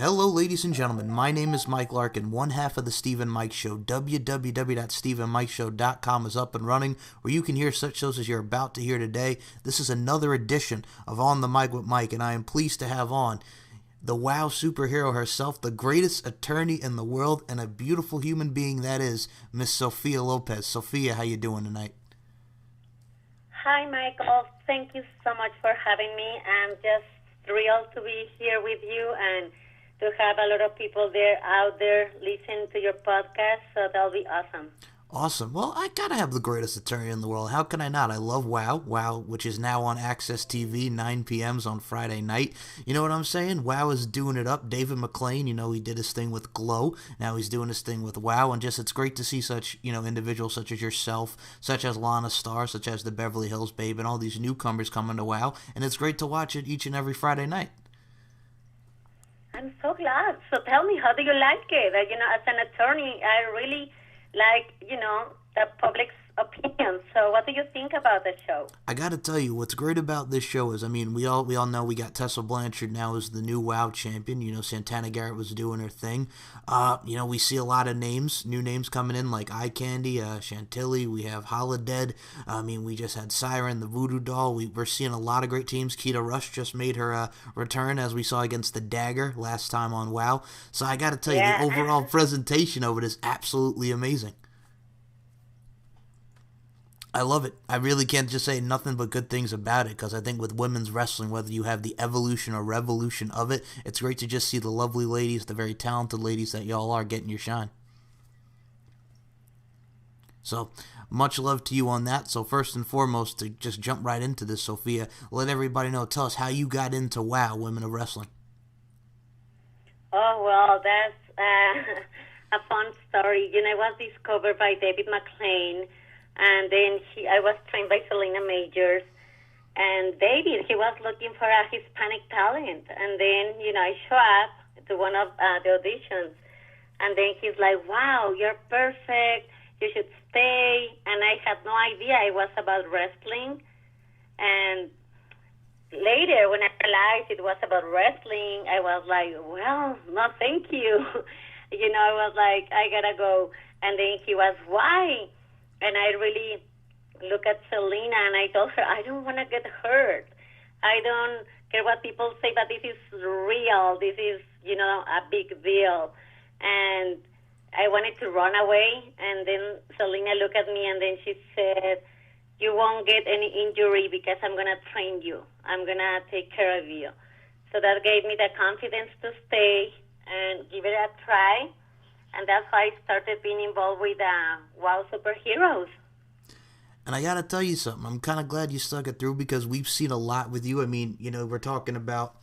Hello, ladies and gentlemen. My name is Mike Larkin, one half of the Steve and Mike Show. www.steveandmikeshow.com is up and running, where you can hear such shows as you're about to hear today. This is another edition of On the Mic with Mike, and I am pleased to have on the WoW superhero herself, the greatest attorney in the world, and a beautiful human being that is Miss Sophia Lopez. Sophia, how you doing tonight? Hi, Michael. Thank you so much for having me. I'm just thrilled to be here with you and to have a lot of people out there listening to your podcast, so that'll be awesome. Awesome. Well, I gotta have the greatest attorney in the world. How can I not? I love WoW, which is now on Access TV, 9 p.m.s on Friday night. You know what I'm saying? WoW is doing it up. David McClain, he did his thing with Glow. Now he's doing his thing with WoW, and just it's great to see such, individuals such as yourself, such as Lana Starr, such as the Beverly Hills Babe, and all these newcomers coming to WoW, and it's great to watch it each and every Friday night. I'm so glad. So tell me, how do you like it? As an attorney, I really like, the public's opinion. So what do you think about the show? I gotta tell you, what's great about this show is, we all know we got Tessa Blanchard now as the new WoW champion. Santana Garrett was doing her thing. We see a lot of new names coming in, like Eye Candy, Chantilly. We have Holodead. We just had Siren, the Voodoo Doll. We're seeing a lot of great teams. Keita Rush just made her return, as we saw against the Dagger last time on WoW. So I gotta tell you, the overall presentation of it is absolutely amazing. I love it. I really can't just say nothing but good things about it, because I think with women's wrestling, whether you have the evolution or revolution of it, it's great to just see the lovely ladies, the very talented ladies that y'all are, getting your shine. So, much love to you on that. So first and foremost, to just jump right into this, Sophia, let everybody know, tell us how you got into WoW, Women of Wrestling. Oh, well, that's a fun story. I was discovered by David McClain, and then I was trained by Selena Majors. And David, he was looking for a Hispanic talent. And then, I show up to one of the auditions. And then he's like, wow, you're perfect. You should stay. And I had no idea it was about wrestling. And later, when I realized it was about wrestling, I was like, well, no, thank you. I was like, I got to go. And then he was, why? And I really look at Selena, and I told her, I don't want to get hurt. I don't care what people say, but this is real. This is, a big deal. And I wanted to run away, and then Selena looked at me, and then she said, you won't get any injury because I'm going to train you. I'm going to take care of you. So that gave me the confidence to stay and give it a try. And that's why I started being involved with WoW superheroes. And I gotta tell you something. I'm kind of glad you stuck it through, because we've seen a lot with you. We're talking about,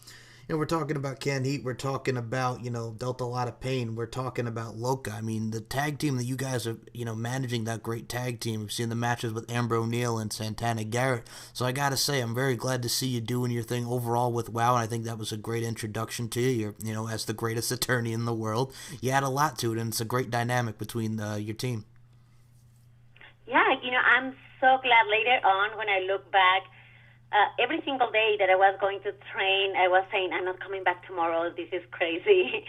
Can Heat. We're talking about, Dealt a Lot of Pain. We're talking about Loca. The tag team that you guys are, managing, that great tag team. We've seen the matches with Amber O'Neal and Santana Garrett. So I gotta say, I'm very glad to see you doing your thing overall with WoW, and I think that was a great introduction to you. You're, as the greatest attorney in the world. You add a lot to it, and it's a great dynamic between your team. Yeah, I'm so glad later on when I look back, every single day that I was going to train, I was saying, I'm not coming back tomorrow. This is crazy.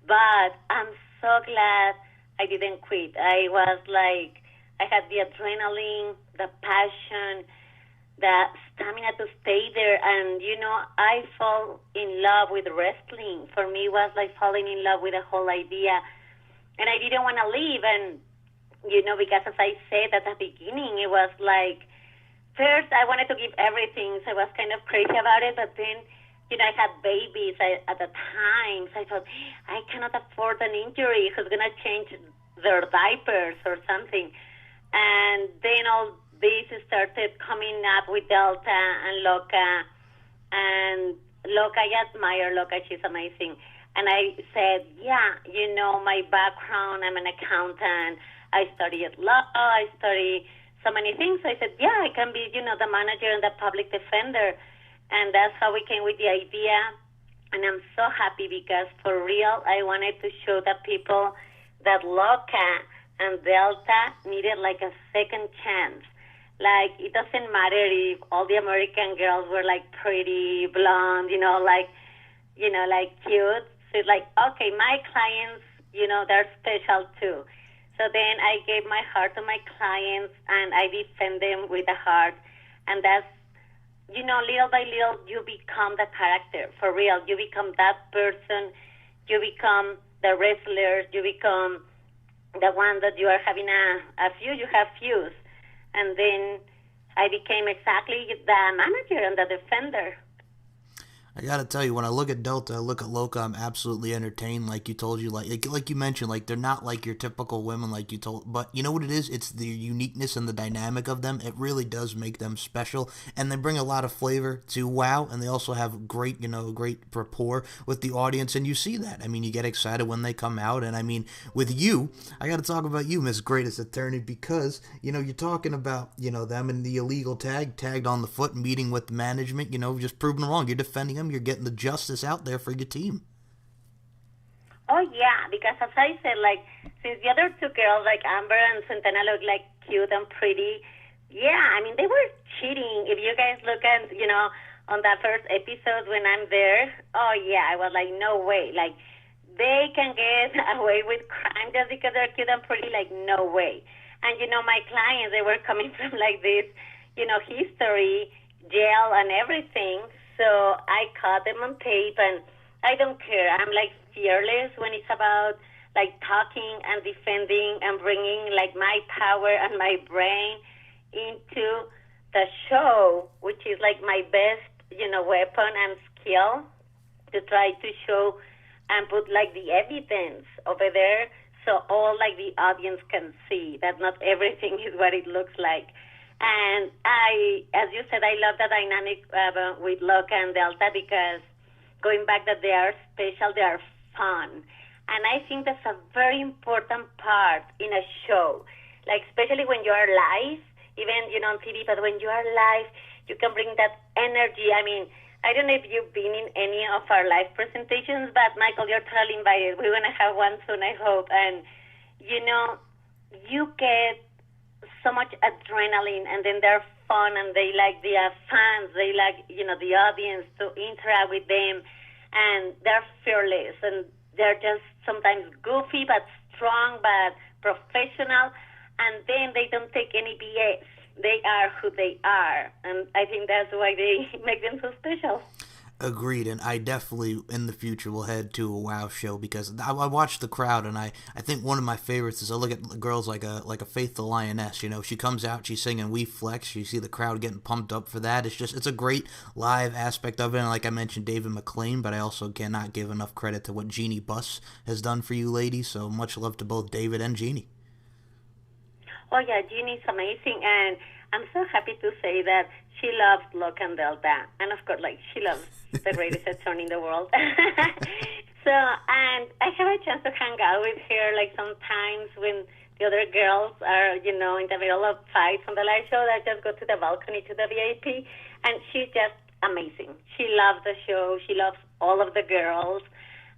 But I'm so glad I didn't quit. I was like, I had the adrenaline, the passion, the stamina to stay there. And, I fall in love with wrestling. For me, it was like falling in love with the whole idea. And I didn't want to leave. And, because as I said at the beginning, it was like, first, I wanted to give everything, so I was kind of crazy about it. But then, I had babies at the time, so I thought, I cannot afford an injury. Who's going to change their diapers or something? And then all this started coming up with Delta and Loca. And Loca, I admire Loca. She's amazing. And I said, yeah, my background, I'm an accountant. I studied law. I studied so many things. I said, yeah, I can be, the manager and the public defender. And that's how we came with the idea. And I'm so happy because, for real, I wanted to show the people that Loca and Delta needed like a second chance. Like, it doesn't matter if all the American girls were like pretty blonde, like cute. said, like, okay, my clients, they're special too. So then I gave my heart to my clients, and I defend them with a heart. And that's, little by little, you become the character, for real. You become that person. You become the wrestler. You become the one that you are having a feud. You have feuds. And then I became exactly the manager and the defender. I gotta tell you, when I look at Delta, I look at Loca, I'm absolutely entertained. Like you told you, like you mentioned, like they're not like your typical women, like you told. But you know what it is? It's the uniqueness and the dynamic of them. It really does make them special, and they bring a lot of flavor to WoW. And they also have great, great rapport with the audience, and you see that. I mean, you get excited when they come out, and I mean, with you, I gotta talk about you, Miss Greatest Attorney, because you're talking about them and the illegal tagged on the foot, meeting with management, just proving wrong. You're defending them. You're getting the justice out there for your team. Oh, yeah, because as I said, like, since the other two girls, like Amber and Santana, look like cute and pretty, yeah, I mean, they were cheating. If you guys look at, on that first episode when I'm there, oh, yeah, I was like, no way. Like, they can get away with crime just because they're cute and pretty, like, no way. And, my clients, they were coming from, like, this, history, jail and everything. So I caught them on tape, and I don't care. I'm like fearless when it's about like talking and defending and bringing like my power and my brain into the show, which is like my best, weapon and skill to try to show and put like the evidence over there so all like the audience can see that not everything is what it looks like. And as you said, I love the dynamic with Loca and Delta because going back that they are special, they are fun. And I think that's a very important part in a show, like especially when you are live, even, on TV, but when you are live, you can bring that energy. I mean, I don't know if you've been in any of our live presentations, but Michael, you're totally invited. We're going to have one soon, I hope. And, you get so much adrenaline, and then they're fun, and they like the fans, they like, the audience to interact with them, and they're fearless, and they're just sometimes goofy, but strong, but professional, and then they don't take any BS. They are who they are, and I think that's why they make them so special. Agreed, and I definitely in the future will head to a WoW show because I watch the crowd, and I think one of my favorites is I look at girls like a Faith the Lioness. She comes out, she's singing "We Flex." You see the crowd getting pumped up for that. It's a great live aspect of it. And like I mentioned, David McLean, but I also cannot give enough credit to what Jeannie Buss has done for you ladies. So much love to both David and Jeannie. Oh yeah, Jeannie's amazing, and I'm so happy to say that she loves Loca and Delta, and of course, like, she loves the greatest attorney in the world. So, and I have a chance to hang out with her, like, sometimes when the other girls are, in the middle of fights on the live show, I just go to the balcony to the VIP, and she's just amazing. She loves the show. She loves all of the girls,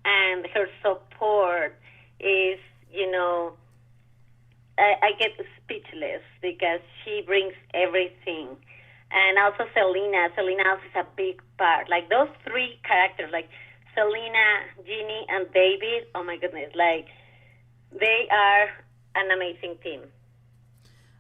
and her support is, I get speechless because she brings everything. And also Selena. Selena also is a big part. Like those three characters, like Selena, Jeannie, and David, oh my goodness, like they are an amazing team.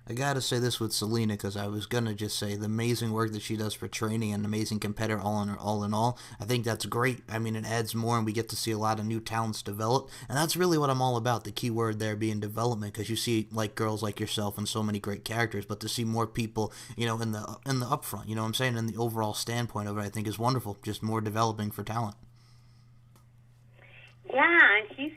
I gotta say this with Selena because I was gonna just say the amazing work that she does for training and an amazing competitor all in all. I think that's great. I mean, it adds more, and we get to see a lot of new talents develop, and that's really what I'm all about. The key word there being development, because you see like girls like yourself and so many great characters, but to see more people, in the upfront, what I'm saying, in the overall standpoint of it, I think is wonderful. Just more developing for talent. Yeah, and she's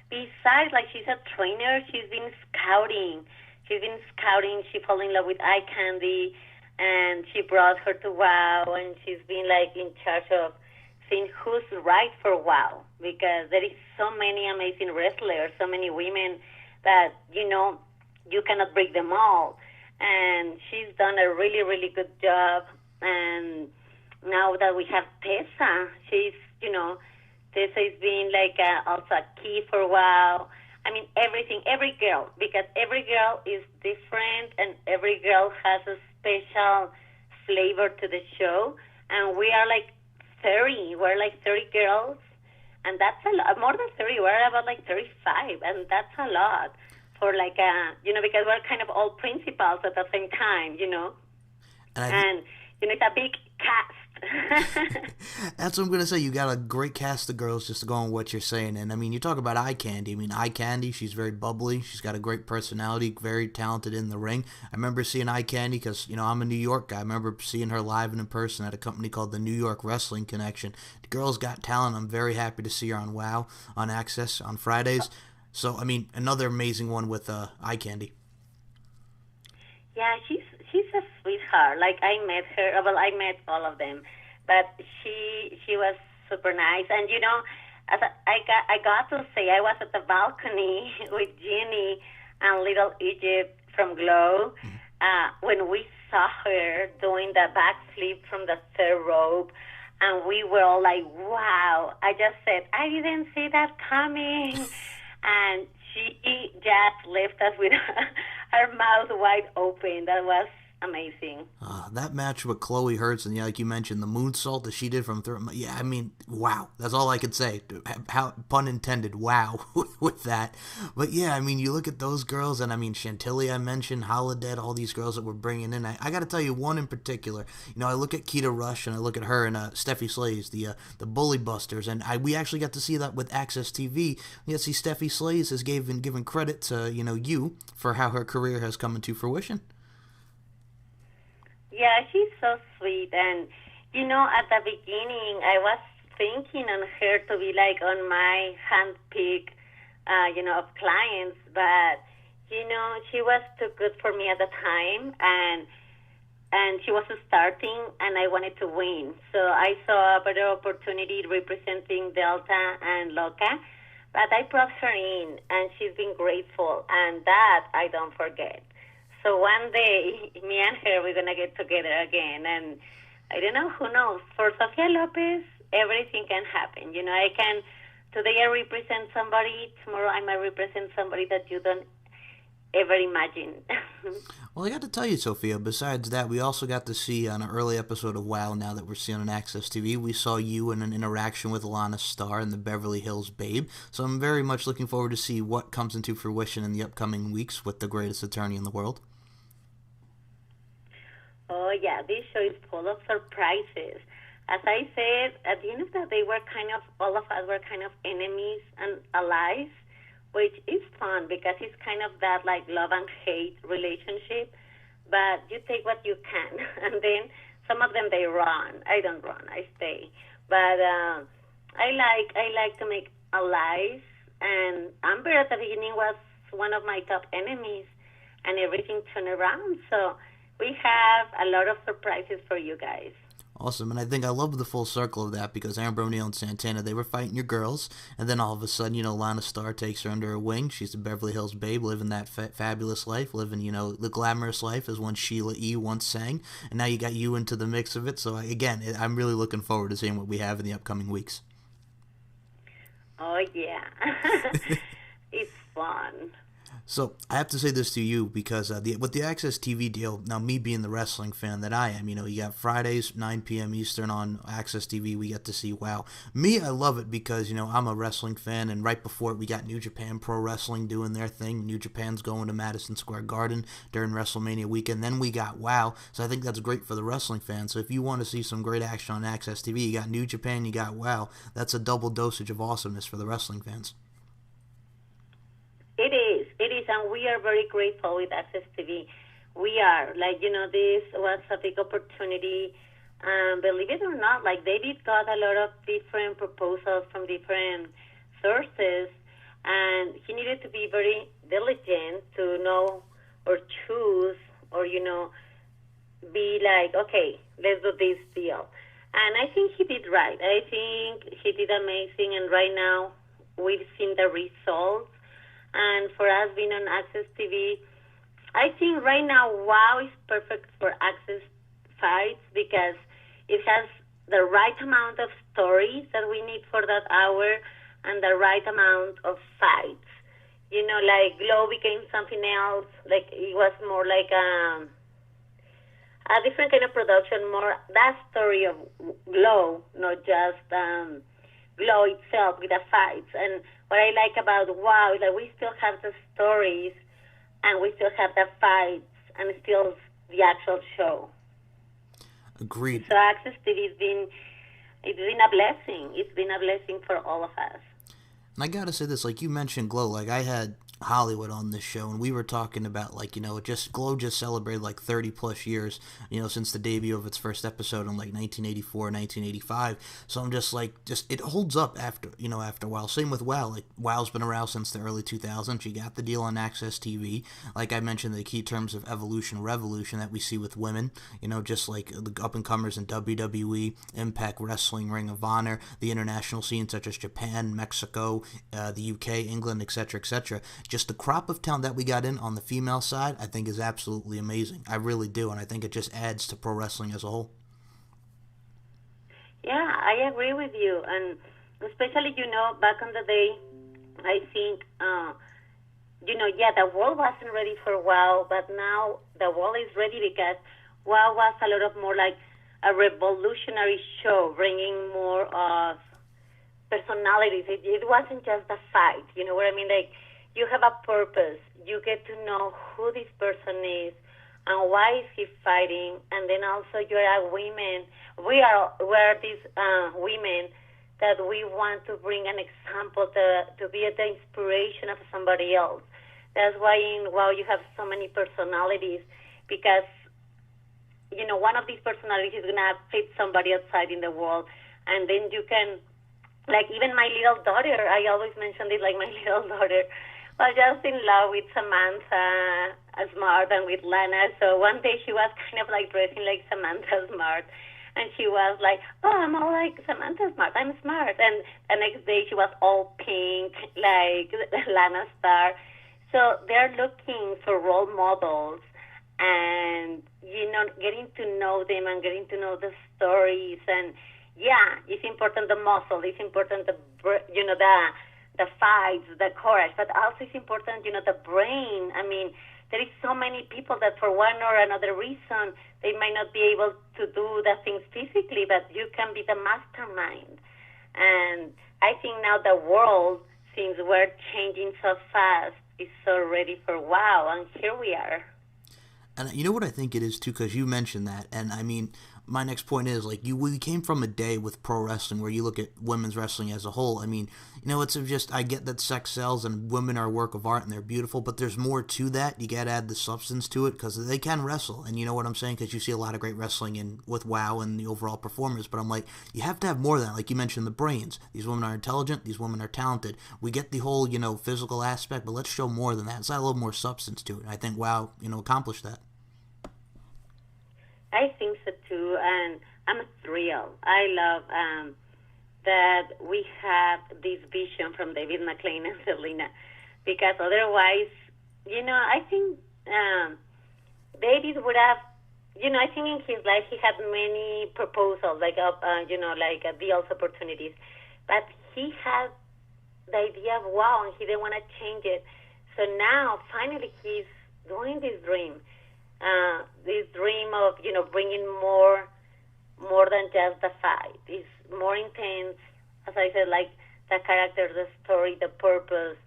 besides like she's a trainer, she's been scouting. She fell in love with Eye Candy, and she brought her to WoW, and she's been like in charge of seeing who's right for WoW, because there is so many amazing wrestlers, so many women that, you cannot break them all. And she's done a really, really good job. And now that we have Tessa, Tessa is being like also a key for WoW. I mean, everything, every girl, because every girl is different and every girl has a special flavor to the show. And we are like 30. We're like 30 girls, and that's a lot, more than 30. We're about like 35, and that's a lot for like because we're kind of all principals at the same time, and it's a big cast. That's what I'm going to say. You got a great cast of girls, just to go on what you're saying. And, I mean, you talk about Eye Candy. I mean, Eye Candy, she's very bubbly. She's got a great personality, very talented in the ring. I remember seeing Eye Candy because, I'm a New York guy. I remember seeing her live and in person at a company called the New York Wrestling Connection. The girl's got talent. I'm very happy to see her on WOW, on Access, on Fridays. So, I mean, another amazing one with Eye Candy. Yeah, she's a sweetheart. Like, I met her. Well, I met all of them, but she was super nice. And as I got to say, I was at the balcony with Jeannie and Little Egypt from Glow when we saw her doing the backflip from the third rope, and we were all like, "Wow!" I just said, "I didn't see that coming," and she just left us with her mouth wide open. That was amazing. That match with Chloe Hurts and like you mentioned, the moonsault that she did from yeah, I mean, wow. That's all I could say. How, pun intended, wow, with that. But yeah, I mean, you look at those girls, and I mean, Chantilly I mentioned, Holodead, all these girls that we're bringing in. I got to tell you one in particular. I look at Keita Rush, and I look at her and Steffi Slays, the Bully Busters, and we actually got to see that with Access TV. You got to see Steffi Slays has given credit to, you for how her career has come into fruition. Yeah, she's so sweet. And, at the beginning, I was thinking on her to be like on my handpick, of clients. But, she was too good for me at the time. And she was starting, and I wanted to win. So I saw a better opportunity representing Delta and Loca. But I brought her in, and she's been grateful. And that I don't forget. So one day, me and her, we're going to get together again. And I don't know, who knows? For Sophia Lopez, everything can happen. Today I represent somebody, tomorrow I might represent somebody that you don't ever imagine. Well, I got to tell you, Sophia, besides that, we also got to see on an early episode of WOW, now that we're seeing on Access TV, we saw you in an interaction with Lana Starr and the Beverly Hills Babe. So I'm very much looking forward to see what comes into fruition in the upcoming weeks with the greatest attorney in the world. Oh, yeah, this show is full of surprises. As I said, at the end of the day, all of us were kind of enemies and allies, which is fun because it's kind of that like love and hate relationship. But you take what you can, and then some of them they run. I don't run; I stay. But I like to make allies. And Amber at the beginning was one of my top enemies, and everything turned around. So we have a lot of surprises for you guys. Awesome, and I think I love the full circle of that because Amber O'Neal and Santana, they were fighting your girls, and then all of a sudden, Lana Starr takes her under her wing. She's the Beverly Hills Babe, living that fabulous life, living, the glamorous life, as one Sheila E. once sang, and now you got you into the mix of it. So, again, I'm really looking forward to seeing what we have in the upcoming weeks. Oh, yeah. It's fun. So I have to say this to you because with the Access TV deal, now me being the wrestling fan that I am, you got Fridays, 9 p.m. Eastern on Access TV, we get to see WOW. Me, I love it because, I'm a wrestling fan, and right before it, we got New Japan Pro Wrestling doing their thing. New Japan's going to Madison Square Garden during WrestleMania weekend. Then we got WOW, so I think that's great for the wrestling fans. So if you want to see some great action on Access TV, you got New Japan, you got WOW. That's a double dosage of awesomeness for the wrestling fans. It is, and we are very grateful with Access TV. We are, this was a big opportunity. Believe it or not, David got a lot of different proposals from different sources, and he needed to be very diligent to know or choose or, be like, okay, let's do this deal. And I think he did right. I think he did amazing, and right now we've seen the results. And for us being on Access TV, I think right now WOW is perfect for Access fights because it has the right amount of stories that we need for that hour and the right amount of fights. Glow became something else. It was more like a different kind of production, more that story of Glow, not just Glow itself with the fights. And what I like about WoW is that we still have the stories and we still have the fights and still the actual show. Agreed. So Access TV it's been a blessing. It's been a blessing for all of us. And I gotta say this, like you mentioned Glow, like I had Hollywood on this show, and we were talking about, like, just Glow just celebrated like 30 plus years, since the debut of its first episode in like 1984, 1985. So I'm just like, it holds up after a while. Same with WoW. Like WoW's been around since the early 2000s. You got the deal on Access TV. Like I mentioned, the key terms of evolution, revolution that we see with women. Just like the up and comers in WWE, Impact Wrestling, Ring of Honor, the international scene such as Japan, Mexico, the UK, England, etc., etc. Just the crop of talent that we got in on the female side, I think, is absolutely amazing. I really do, and I think it just adds to pro wrestling as a whole. Yeah, I agree with you, and especially, back in the day, I think, the world wasn't ready for WoW, but now the world is ready because WoW was a lot of more like a revolutionary show, bringing more of personalities. It wasn't just a fight, you know what I mean? Like, you have a purpose. You get to know who this person is and why is he fighting. And then also you're a women. We're these women that we want to bring an example to be the inspiration of somebody else. That's why in WoW you have so many personalities because, one of these personalities is going to fit somebody outside in the world. And then you can, like even my little daughter, I always mention it, like my little daughter was just in love with Samantha Smart and with Lana. So one day she was kind of like dressing like Samantha Smart. And she was like, oh, I'm all like Samantha Smart. I'm smart. And the next day she was all pink, like Lana Star. So they're looking for role models and, getting to know them and getting to know the stories. And, yeah, it's important the muscle. It's important the fights, the courage. But also it's important, the brain. I mean, there is so many people that for one or another reason, they might not be able to do the things physically, but you can be the mastermind. And I think now the world, since we're changing so fast, is so ready for WoW, and here we are. And you know what I think it is, too, because you mentioned that, and I mean, my next point is, like, we came from a day with pro wrestling where you look at women's wrestling as a whole. I mean, it's just, I get that sex sells and women are a work of art and they're beautiful, but there's more to that. You got to add the substance to it because they can wrestle. And you know what I'm saying? Because you see a lot of great wrestling with WoW and the overall performers, but I'm like, you have to have more than that. Like you mentioned, the brains. These women are intelligent. These women are talented. We get the whole, physical aspect, but let's show more than that. Let's add a little more substance to it. And I think WoW, accomplished that. I think so too, and I'm thrilled. I love that we have this vision from David McLean and Selena, because otherwise, I think David would have, I think in his life he had many proposals, like deals, opportunities, but he had the idea of WoW, and he didn't want to change it. So now, finally, he's doing this dream. This dream of, bringing more than just the fight. It's more intense, as I said, like the character, the story, the purpose,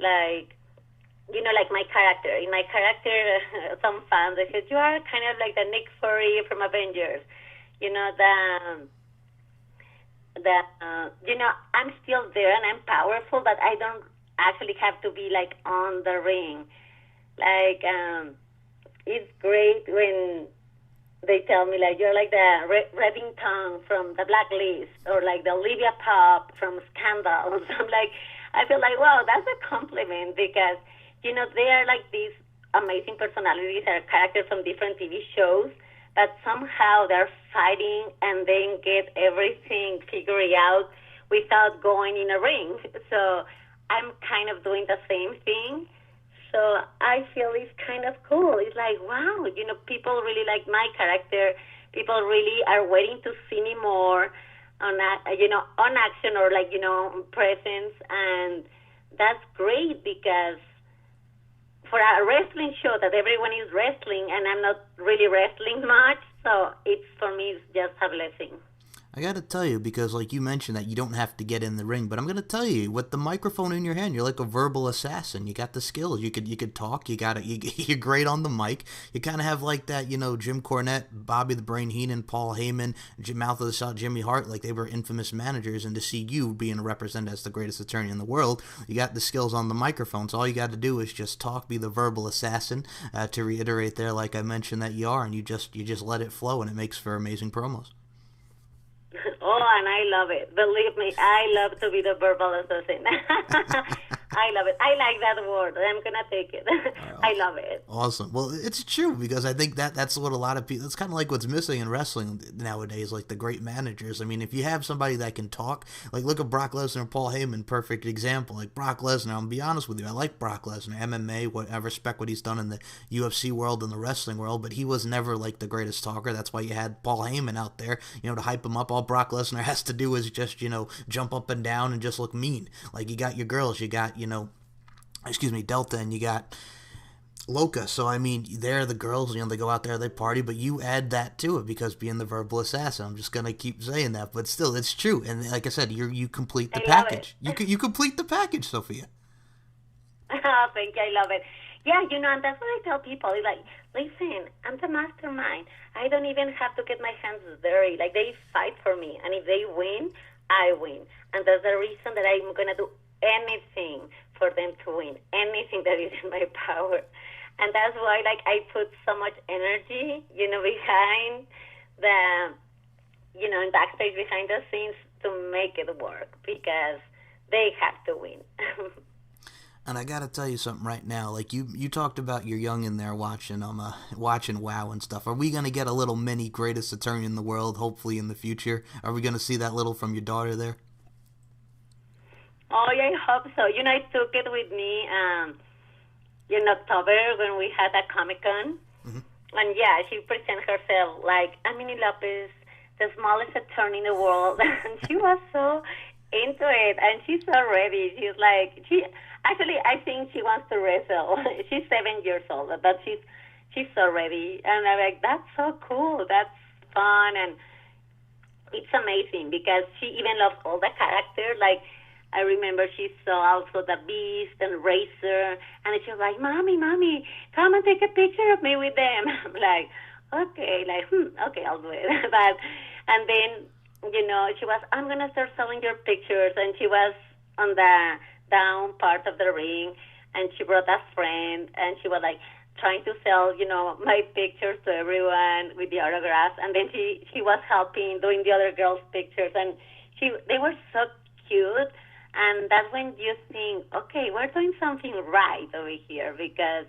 like, like my character. In my character, some fans, they said, you are kind of like the Nick Fury from Avengers. I'm still there and I'm powerful, but I don't actually have to be like on the ring. Like, it's great when they tell me, like, you're like the Reddington from The Blacklist or like the Olivia Pope from Scandal. So I'm like, I feel like, wow, that's a compliment because, they are like these amazing personalities or characters from different TV shows, but somehow they're fighting and then get everything figured out without going in a ring. So I'm kind of doing the same thing. So I feel it's kind of cool. It's like, wow, people really like my character. People really are waiting to see me more on action or like, presence. And that's great because for a wrestling show that everyone is wrestling and I'm not really wrestling much, so it's, for me, it's just a blessing. I gotta tell you, because like you mentioned that you don't have to get in the ring, but I'm gonna tell you, with the microphone in your hand, you're like a verbal assassin. You got the skills. You could talk. You're great on the mic. You kind of have like that, Jim Cornette, Bobby the Brain Heenan, Paul Heyman, Mouth of the South, Jimmy Hart, like they were infamous managers. And to see you being represented as the greatest attorney in the world, you got the skills on the microphone. So all you got to do is just talk, be the verbal assassin. To reiterate there, like I mentioned that you are, and you just let it flow, and it makes for amazing promos. Oh, and I love it. Believe me, I love to be the verbal assassin. I love it. I like that word. I'm going to take it. I love it. Awesome. Well, it's true, because I think that's what a lot of people, it's kind of like what's missing in wrestling nowadays, like the great managers. I mean, if you have somebody that can talk, like look at Brock Lesnar and Paul Heyman, perfect example. Like Brock Lesnar, I'm going to be honest with you, I like Brock Lesnar, MMA, I respect what he's done in the UFC world and the wrestling world, but he was never like the greatest talker. That's why you had Paul Heyman out there, to hype him up. All Brock Lesnar has to do is just, jump up and down and just look mean. Like you got your girls, you got, Delta, and you got Loca. So, I mean, they're the girls, they go out there, they party, but you add that to it, because being the verbal assassin, I'm just going to keep saying that, but still, it's true. And like I said, you complete the package. You complete the package, Sophia. Oh, thank you. I love it. Yeah, and that's what I tell people. It's like, listen, I'm the mastermind. I don't even have to get my hands dirty. Like, they fight for me. And if they win, I win. And that's the reason that I'm going to do anything for them to win, anything that is in my power. And that's why, like, I put so much energy, behind the, in backstage, behind the scenes, to make it work, because they have to win. And I gotta tell you something right now. Like you talked about your youngin there watching WoW and stuff. Are we gonna get a little mini greatest attorney in the world, hopefully in the future? Are we gonna see that little from your daughter there? Oh yeah, I hope so. I took it with me in October when we had a Comic-Con. Mm-hmm. And yeah, she presented herself like Amini Lopez, the smallest attorney in the world. And she was so into it, and she's so ready. She's like, actually, I think she wants to wrestle. She's 7 years old, but she's so ready. And I'm like, that's so cool. That's fun. And it's amazing, because she even loves all the characters. Like, I remember she saw also the Beast and Racer, and she was like, Mommy, come and take a picture of me with them. I'm like, okay, okay, I'll do it. And then, she was, I'm going to start selling your pictures. And she was on the down part of the ring, and she brought a friend, and she was like trying to sell, my pictures to everyone with the autographs. And then she was helping doing the other girls' pictures, and they were so cute. And that's when you think, okay, we're doing something right over here, because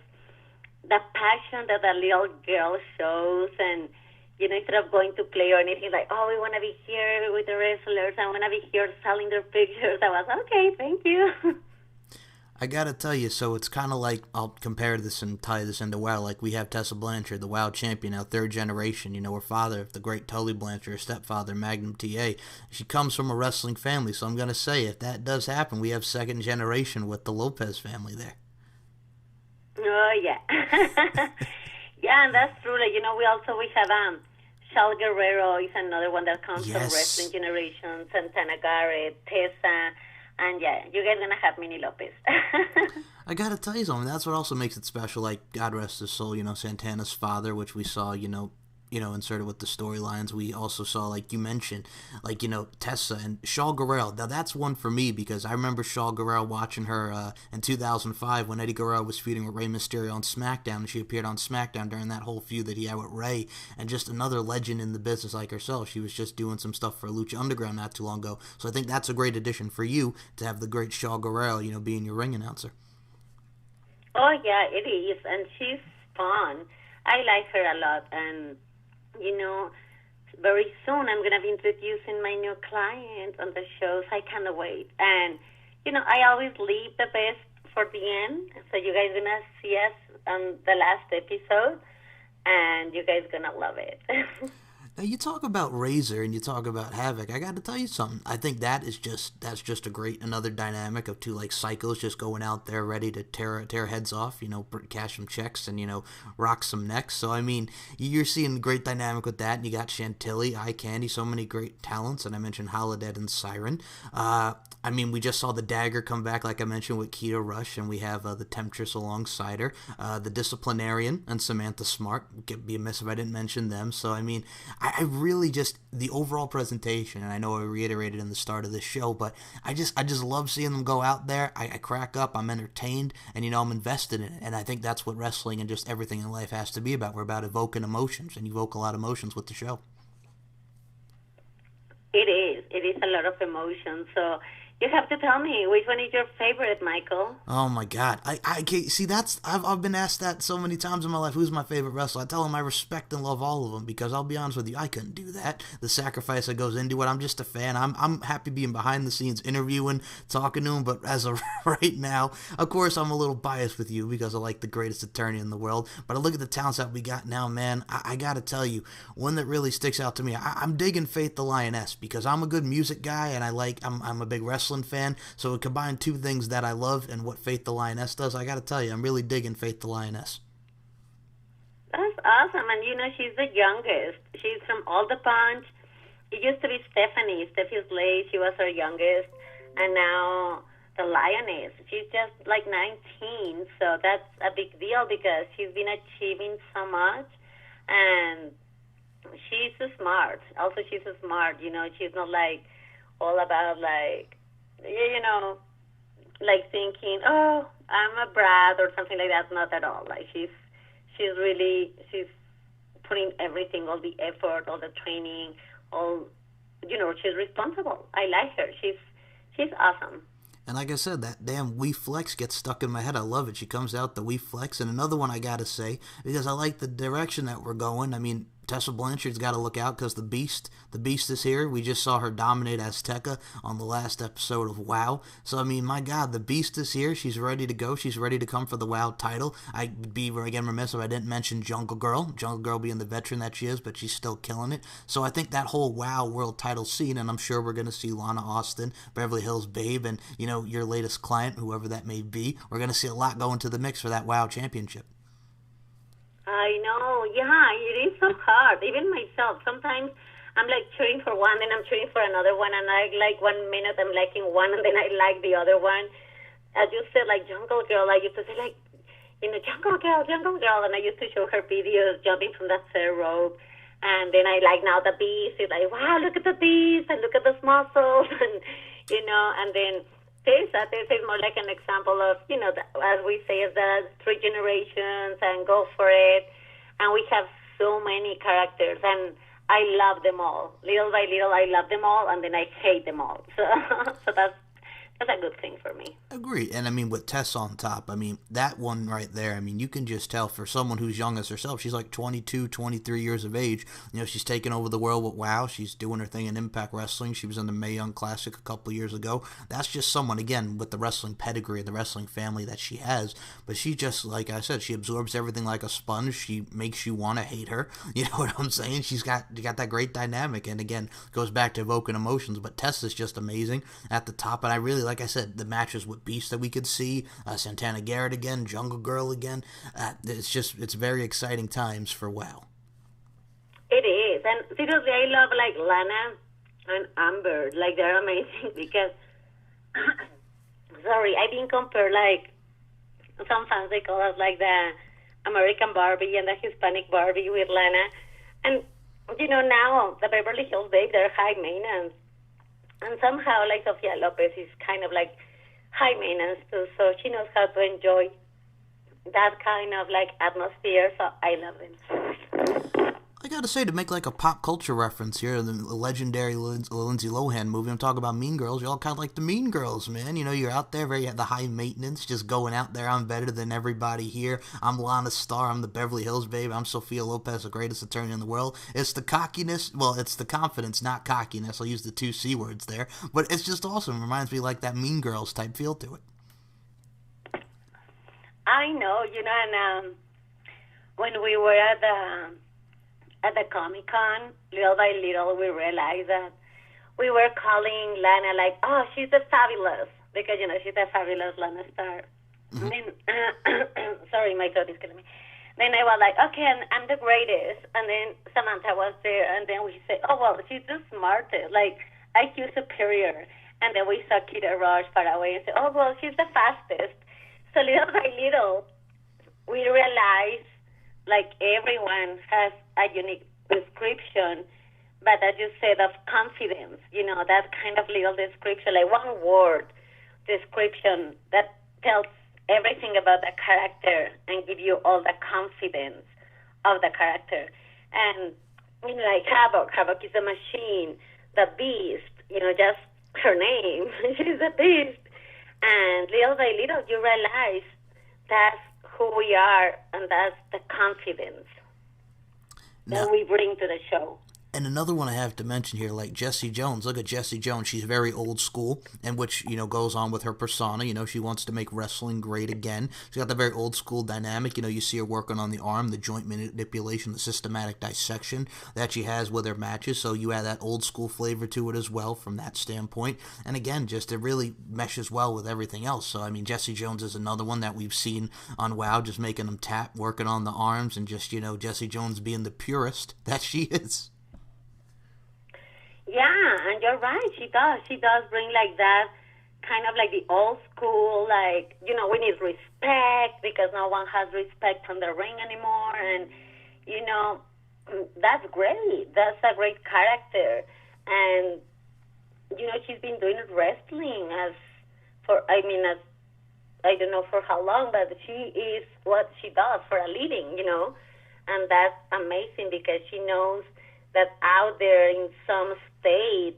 the passion that the little girl shows, and instead of going to play or anything, like, oh, we want to be here with the wrestlers, I want to be here selling their pictures. I was, okay, thank you. I gotta tell you, so it's kind of like, I'll compare this and tie this into WoW, like we have Tessa Blanchard, the WoW champion, now third generation, her father, the great Tully Blanchard, her stepfather, Magnum TA. She comes from a wrestling family, so I'm gonna say, if that does happen, we have second generation with the Lopez family there. Oh, yeah. Yeah, and that's true. Like, we have Shal Guerrero is another one that comes from wrestling generations, Santana Garrett, Tessa, and yeah, you guys are going to have Mini Lopez. I got to tell you something, that's what also makes it special, like, God rest his soul, Santana's father, which we saw, inserted with the storylines. We also saw, like you mentioned, like, Tessa and Shaw Guerrero. Now, that's one for me, because I remember Shaw Guerrero watching her in 2005 when Eddie Guerrero was feuding with Rey Mysterio on SmackDown, and she appeared on SmackDown during that whole feud that he had with Rey, and just another legend in the business like herself. She was just doing some stuff for Lucha Underground not too long ago. So I think that's a great addition for you to have the great Shaw Guerrero, being your ring announcer. Oh, yeah, it is, and she's fun. I like her a lot, and very soon I'm going to be introducing my new clients on the shows. I can't wait. And, I always leave the best for the end. So you guys are going to see us on the last episode, and you guys are going to love it. Now, you talk about Razor and you talk about Havoc. I got to tell you something. I think that's just a great another dynamic of two like psychos just going out there ready to tear heads off. Cash some checks and rock some necks. So I mean, you're seeing a great dynamic with that. And you got Chantilly, Eye Candy, so many great talents. And I mentioned Holodead and Siren. I mean, we just saw the Dagger come back, like I mentioned, with Keto Rush, and we have the Temptress alongside her, the Disciplinarian and Samantha Smart. It'd be amiss if I didn't mention them. So I mean, I really just the overall presentation, and I know I reiterated in the start of this show, but I just love seeing them go out there. I crack up, I'm entertained, and I'm invested in it. And I think that's what wrestling and just everything in life has to be about. We're about evoking emotions, and you evoke a lot of emotions with the show. It is. It is a lot of emotion. So you have to tell me which one is your favorite, Michael. Oh my God, I can't see that's I've been asked that so many times in my life. Who's my favorite wrestler? I tell them I respect and love all of them because I'll be honest with you, I couldn't do that. The sacrifice that goes into it. I'm just a fan. I'm happy being behind the scenes, interviewing, talking to them. But as of right now, of course, I'm a little biased with you because I like the greatest attorney in the world. But I look at the talents that we got now, man. I gotta tell you, one that really sticks out to me. I'm digging Faith the Lioness because I'm a good music guy and I'm a big wrestling fan, so it combined two things that I love and what Faith the Lioness does. I gotta tell you, I'm really digging Faith the Lioness. That's awesome, and she's the youngest. She's from All the Punch. It used to be Steffi Slade. She was her youngest, and now the Lioness. She's just like 19, so that's a big deal because she's been achieving so much, and she's smart. Also, she's smart. She's not like all about like like thinking, oh, I'm a brat or something like that. Not at all. Like she's putting everything, all the effort, all the training, she's responsible. I like her. She's awesome. And like I said, that damn We Flex gets stuck in my head. I love it. She comes out, the We Flex. And another one I gotta say, because I like the direction that we're going. I mean, Tessa Blanchard's got to look out because the Beast is here. We just saw her dominate Azteca on the last episode of WoW. So, I mean, my God, the Beast is here. She's ready to go. She's ready to come for the WoW title. I'd be, again, remiss if I didn't mention Jungle Girl. Jungle Girl being the veteran that she is, but she's still killing it. So I think that whole WoW world title scene, and I'm sure we're going to see Lana Austin, Beverly Hills Babe, and, your latest client, whoever that may be. We're going to see a lot go into the mix for that WoW championship. I know, yeah, it is so hard. Even myself, sometimes I'm like cheering for one, then I'm cheering for another one, and I like 1 minute I'm liking one, and then I like the other one. As you said, like Jungle Girl, I used to say like, Jungle Girl, and I used to show her videos jumping from that third rope, and then I like now the Beast. It's like, wow, look at the Beast, and look at those muscles, and and then Tessa is more like an example of, as we say, is the 3 generations and go for it. And we have so many characters, and I love them all. Little by little, I love them all, and then I hate them all. So that's a good thing for me. Agreed. And I mean, with Tess on top, I mean, that one right there, I mean, you can just tell for someone who's young as herself, she's like 22, 23 years of age. She's taking over the world with WoW. She's doing her thing in Impact Wrestling. She was in the Mae Young Classic a couple of years ago. That's just someone, again, with the wrestling pedigree, the wrestling family that she has. But she just, like I said, she absorbs everything like a sponge. She makes you want to hate her. You know what I'm saying? She's got that great dynamic. And again, goes back to evoking emotions. But Tess is just amazing at the top. And I really, like I said, the matches with Beast that we could see, Santana Garrett again, Jungle Girl again. It's very exciting times for WoW. It is, and seriously, I love like Lana and Amber. Like they're amazing because, sorry, I've been compared like some fans they call us like the American Barbie and the Hispanic Barbie with Lana, and now the Beverly Hills Babe, they're high maintenance. And somehow, like Sophia Lopez is kind of like high maintenance too, so she knows how to enjoy that kind of like atmosphere. So I love them. I gotta say, to make like a pop culture reference here, the legendary Lindsay Lohan movie, I'm talking about Mean Girls. You're all kind of like the Mean Girls, man. You're out there, the high maintenance, just going out there. I'm better than everybody here. I'm Lana Starr. I'm the Beverly Hills Babe. I'm Sophia Lopez, the greatest attorney in the world. It's the cockiness. Well, it's the confidence, not cockiness. I'll use the 2 C words there. But it's just awesome. It reminds me like that Mean Girls type feel to it. I know, and when we were at at the Comic-Con, little by little, we realized that we were calling Lana like, oh, she's the fabulous, because, she's the fabulous Lana Star. Mm-hmm. Then, sorry, my throat is killing me. Then I was like, okay, I'm the greatest. And then Samantha was there, and then we said, oh, well, she's the smartest, like IQ superior. And then we saw Kid Rush far away and said, oh, well, she's the fastest. So little by little, we realized, like, everyone has a unique description, but as you said, of confidence, that kind of little description, like one word description that tells everything about the character and give you all the confidence of the character. And, like Havoc is a machine, the Beast, just her name, she's a Beast. And little by little, you realize that's who we are, and that's the confidence that we bring to the show. And another one I have to mention here, like Jessie Jones. Look at Jessie Jones. She's very old school, and which, goes on with her persona. She wants to make wrestling great again. She's got the very old school dynamic. You see her working on the arm, the joint manipulation, the systematic dissection that she has with her matches. So you add that old school flavor to it as well from that standpoint. And again, just it really meshes well with everything else. So, Jessie Jones is another one that we've seen on WoW, just making them tap, working on the arms, and just, Jessie Jones being the purist that she is. Yeah, and you're right. She does. She does bring like that, kind of like the old school, like, we need respect because no one has respect on the ring anymore. And, that's great. That's a great character. And, she's been doing wrestling as I don't know for how long, but she is what she does for a living, And that's amazing because she knows that out there in some states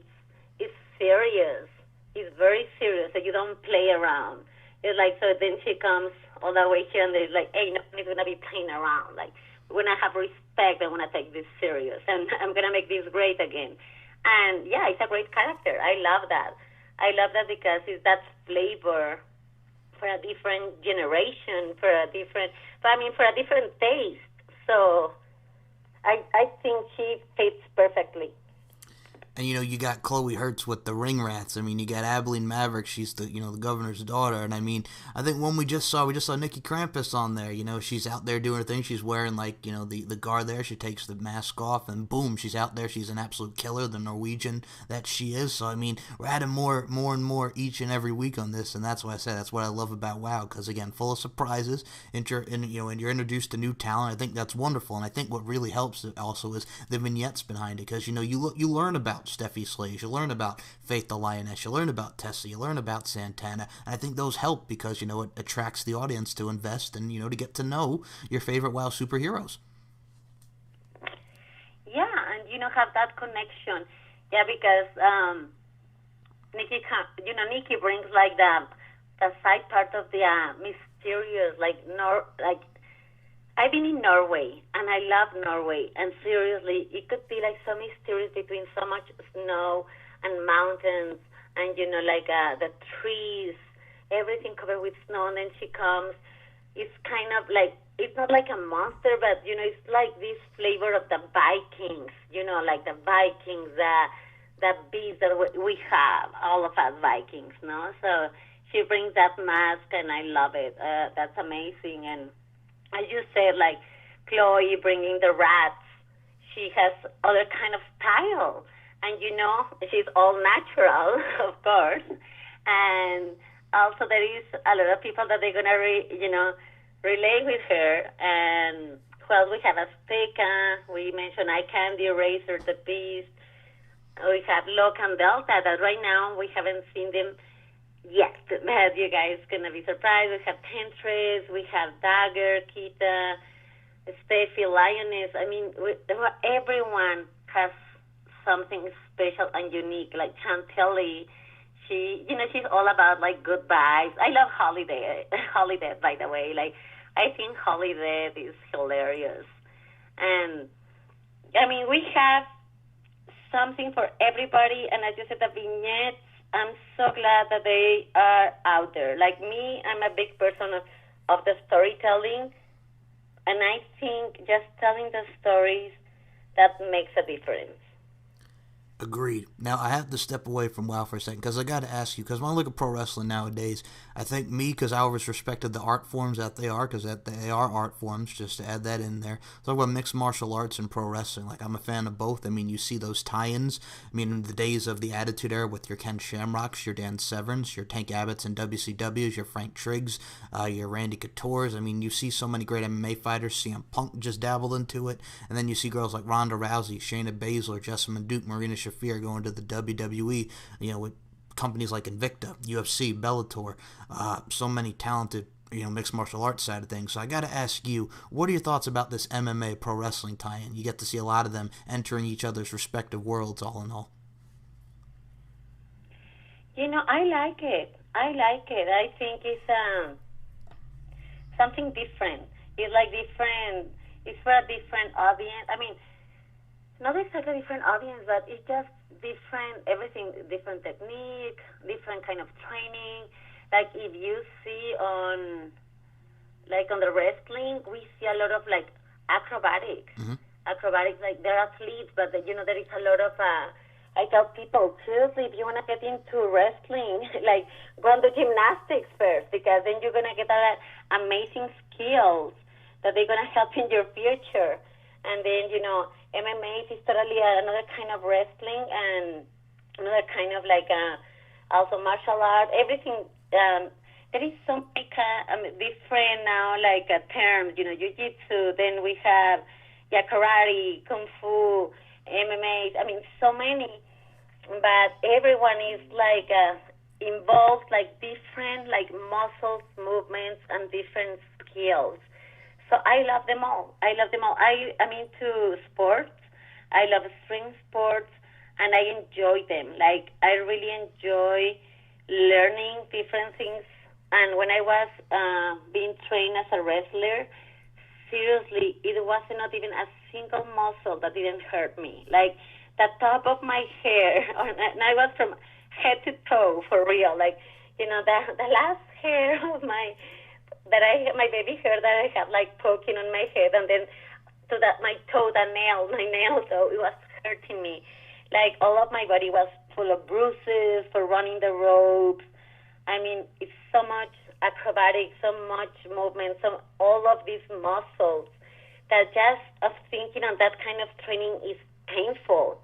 it's serious. It's very serious. So you don't play around. It's like, so then she comes all the way here and they're like, hey, nobody's going to be playing around. Like, when I have respect, I want to take this serious. And I'm going to make this great again. And, yeah, it's a great character. I love that. I love that because it's that flavor for a different generation, for a different taste. So I think she fits perfectly. And, you got Chloe Hertz with the Ring Rats. You got Abilene Maverick. She's the, the governor's daughter. And, I think when we just saw Nikki Krampus on there. She's out there doing her thing. She's wearing, like, the guard there. She takes the mask off, and boom, she's out there. She's an absolute killer, the Norwegian that she is. So, we're adding more and more each and every week on this. And that's why I said that's what I love about WoW. Because, again, full of surprises. And you're introduced to new talent. I think that's wonderful. And I think what really helps also is the vignettes behind it. Because, you learn about Steffi Slays, you learn about Faith the Lioness, you learn about Tessa, you learn about Santana, and I think those help because, it attracts the audience to invest and, to get to know your favorite WoW superheroes. Yeah, and, have that connection. Yeah, because Nikki brings, like, the side part of the mysterious, like I've been in Norway, and I love Norway, and seriously, it could be like so mysterious between so much snow and mountains, and, the trees, everything covered with snow, and then she comes. It's kind of like, it's not like a monster, but, it's like this flavor of the Vikings, like the Vikings, the beast that we have, all of us Vikings, no? So she brings that mask, and I love it. That's amazing, and as you said, like Chloe bringing the rats, she has other kind of style. And, she's all natural, of course. And also there is a lot of people that they're going to, relate with her. And, well, we have Azteca. We mentioned Eye Candy, Razor, the Beast. We have Locke and Delta that right now we haven't seen them yet, but you guys gonna be surprised. We have Temptress, we have Dagger, Kita, Steffi, Lioness. Everyone has something special and unique. Like Chantelli, she's all about like good vibes. I love Holiday, by the way. Like, I think Holiday is hilarious, and we have something for everybody. And as you said, the vignettes. I'm so glad that they are out there. Like me, I'm a big person of the storytelling, and I think just telling the stories that makes a difference. Agreed. Now, I have to step away from WoW for a second because I got to ask you, because when I look at pro wrestling nowadays, I think me, because I always respected the art forms that they are, because they are art forms, just to add that in there. Talk about mixed martial arts and pro wrestling. Like, I'm a fan of both. I mean, you see those tie-ins. I mean, in the days of the Attitude Era with your Ken Shamrocks, your Dan Severns, your Tank Abbotts and WCWs, your Frank Triggs, your Randy Couture's. I mean, you see so many great MMA fighters. CM Punk just dabbled into it. And then you see girls like Ronda Rousey, Shayna Baszler, Jessamine Duke, Marina Shafir going to the WWE, with companies like Invicta, UFC, Bellator, so many talented, mixed martial arts side of things. So I got to ask you, what are your thoughts about this MMA pro wrestling tie-in? You get to see a lot of them entering each other's respective worlds, all in all. I like it. I think it's something different. It's like different. It's for a different audience. I mean, not exactly different audience, but it's just different, everything, different technique, different kind of training. Like if you see on the wrestling, we see a lot of acrobatics. Mm-hmm. Acrobatics, like they're athletes, but there is a lot of, I tell people, seriously, if you want to get into wrestling, go into gymnastics first, because then you're going to get amazing skills that they're going to help in your future. And then, MMA is totally another kind of wrestling and another kind of also martial art. Everything, there is so many different now, terms, jiu-jitsu, then we have, karate, kung fu, MMA, I mean, so many. But everyone is, involved, different, muscles, movements, and different skills. So I love them all. I'm into sports. I love extreme sports, and I enjoy them. I really enjoy learning different things. And when I was being trained as a wrestler, seriously, it was not even a single muscle that didn't hurt me. The top of my hair, and I was from head to toe, for real. The last hair of my baby hair that I had poking on my head, and then to my toe, my nail, so it was hurting me. All of my body was full of bruises for running the ropes. I mean, it's so much acrobatic, so much movement, all of these muscles that just of thinking on that kind of training is painful.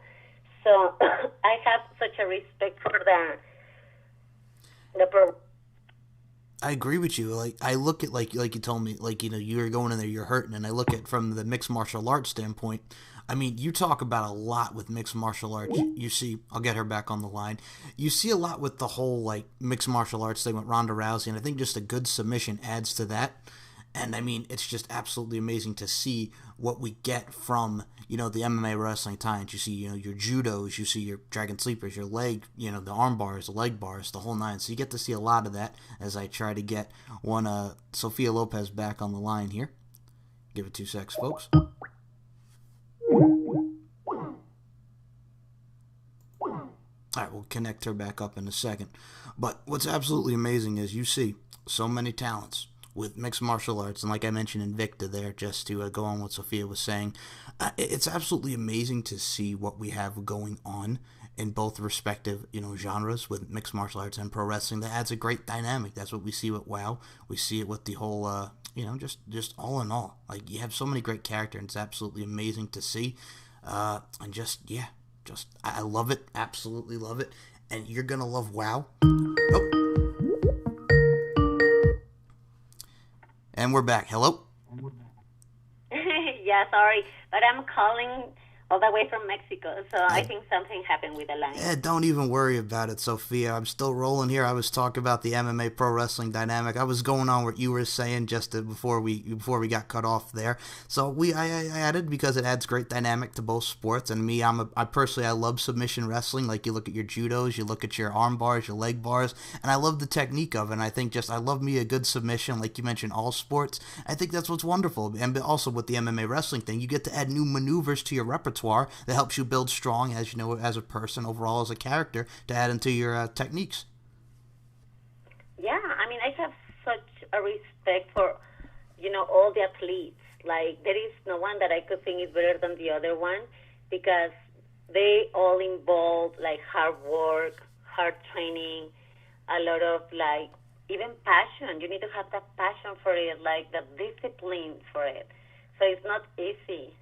So I have such a respect for the program. I agree with you. I look at like you told me, you were going in there, you're hurting, and I look at from the mixed martial arts standpoint. I mean, you talk about a lot with mixed martial arts. You see, I'll get her back on the line. You see a lot with the whole mixed martial arts thing with Ronda Rousey, and I think just a good submission adds to that. And I mean, it's just absolutely amazing to see what we get from, the MMA wrestling tie-ins. You see, your judos, you see your dragon sleepers, your leg, the arm bars, the leg bars, the whole nine. So you get to see a lot of that as I try to get one Sophia Lopez back on the line here. Give it 2 seconds, folks. All right, we'll connect her back up in a second. But what's absolutely amazing is you see so many talents with mixed martial arts, and like I mentioned Invicta there, just to go on what Sophia was saying, it's absolutely amazing to see what we have going on in both respective, genres with mixed martial arts and pro wrestling. That adds a great dynamic. That's what we see with WoW. We see it with the whole, just all in all. You have so many great characters, and it's absolutely amazing to see. And I love it. Absolutely love it. And you're going to love WoW. Oh. And we're back. Hello? Yeah, sorry, but I'm calling all the way from Mexico, so I think something happened with the line. Yeah, don't even worry about it, Sophia. I'm still rolling here. I was talking about the MMA pro wrestling dynamic. I was going on what you were saying just before we got cut off there. So I added because it adds great dynamic to both sports. And me, I personally love submission wrestling. You look at your judos, you look at your arm bars, your leg bars, and I love the technique of it. And I think I love me a good submission, like you mentioned, all sports. I think that's what's wonderful. And also with the MMA wrestling thing, you get to add new maneuvers to your repertoire that helps you build strong as as a person, overall as a character, to add into your techniques. Yeah, I mean, I have such a respect for all the athletes. Like there is no one that I could think is better than the other one because they all involve like hard work, hard training, a lot of like even passion. You need to have that passion for it, like the discipline for it. So it's not easy.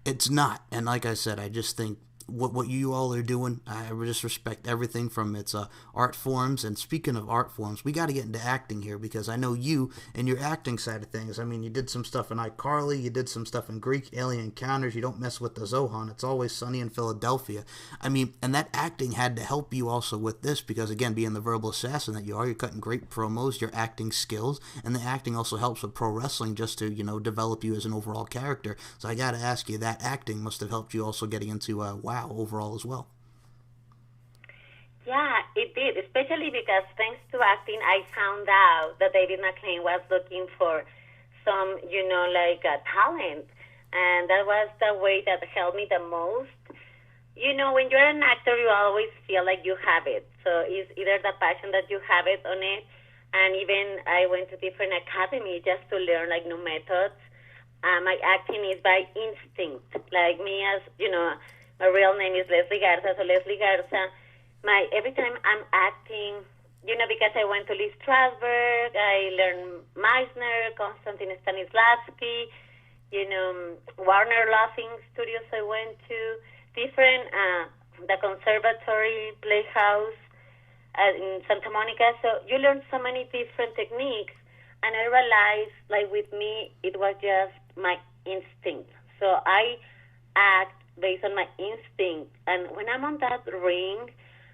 It's not, and like I said, I just think what you all are doing, I just respect everything from its art forms. And speaking of art forms, we got to get into acting here because I know you and your acting side of things. I mean, you did some stuff in iCarly, you did some stuff in Greek Alien Encounters. You don't mess with the Zohan. It's always sunny in Philadelphia. I mean, and that acting had to help you also with this because again, being the verbal assassin that you are, you're cutting great promos, your acting skills, and the acting also helps with pro wrestling just to develop you as an overall character. So I got to ask you, that acting must have helped you also getting into WoW overall as well. Yeah, it did, especially because thanks to acting, I found out that David McLean was looking for some, talent. And that was the way that helped me the most. When you're an actor, you always feel like you have it. So it's either the passion that you have it on it, and even I went to different academies just to learn like new methods. My acting is by instinct. Like me, as my real name is Leslie Garza. So Leslie Garza, every time I'm acting, because I went to Lee Strasberg, I learned Meisner, Konstantin Stanislavski, Warner Laughing Studios. I went to different, the Conservatory Playhouse in Santa Monica. So you learn so many different techniques. And I realized, like with me, it was just my instinct. So I act based on my instinct. And when I'm on that ring,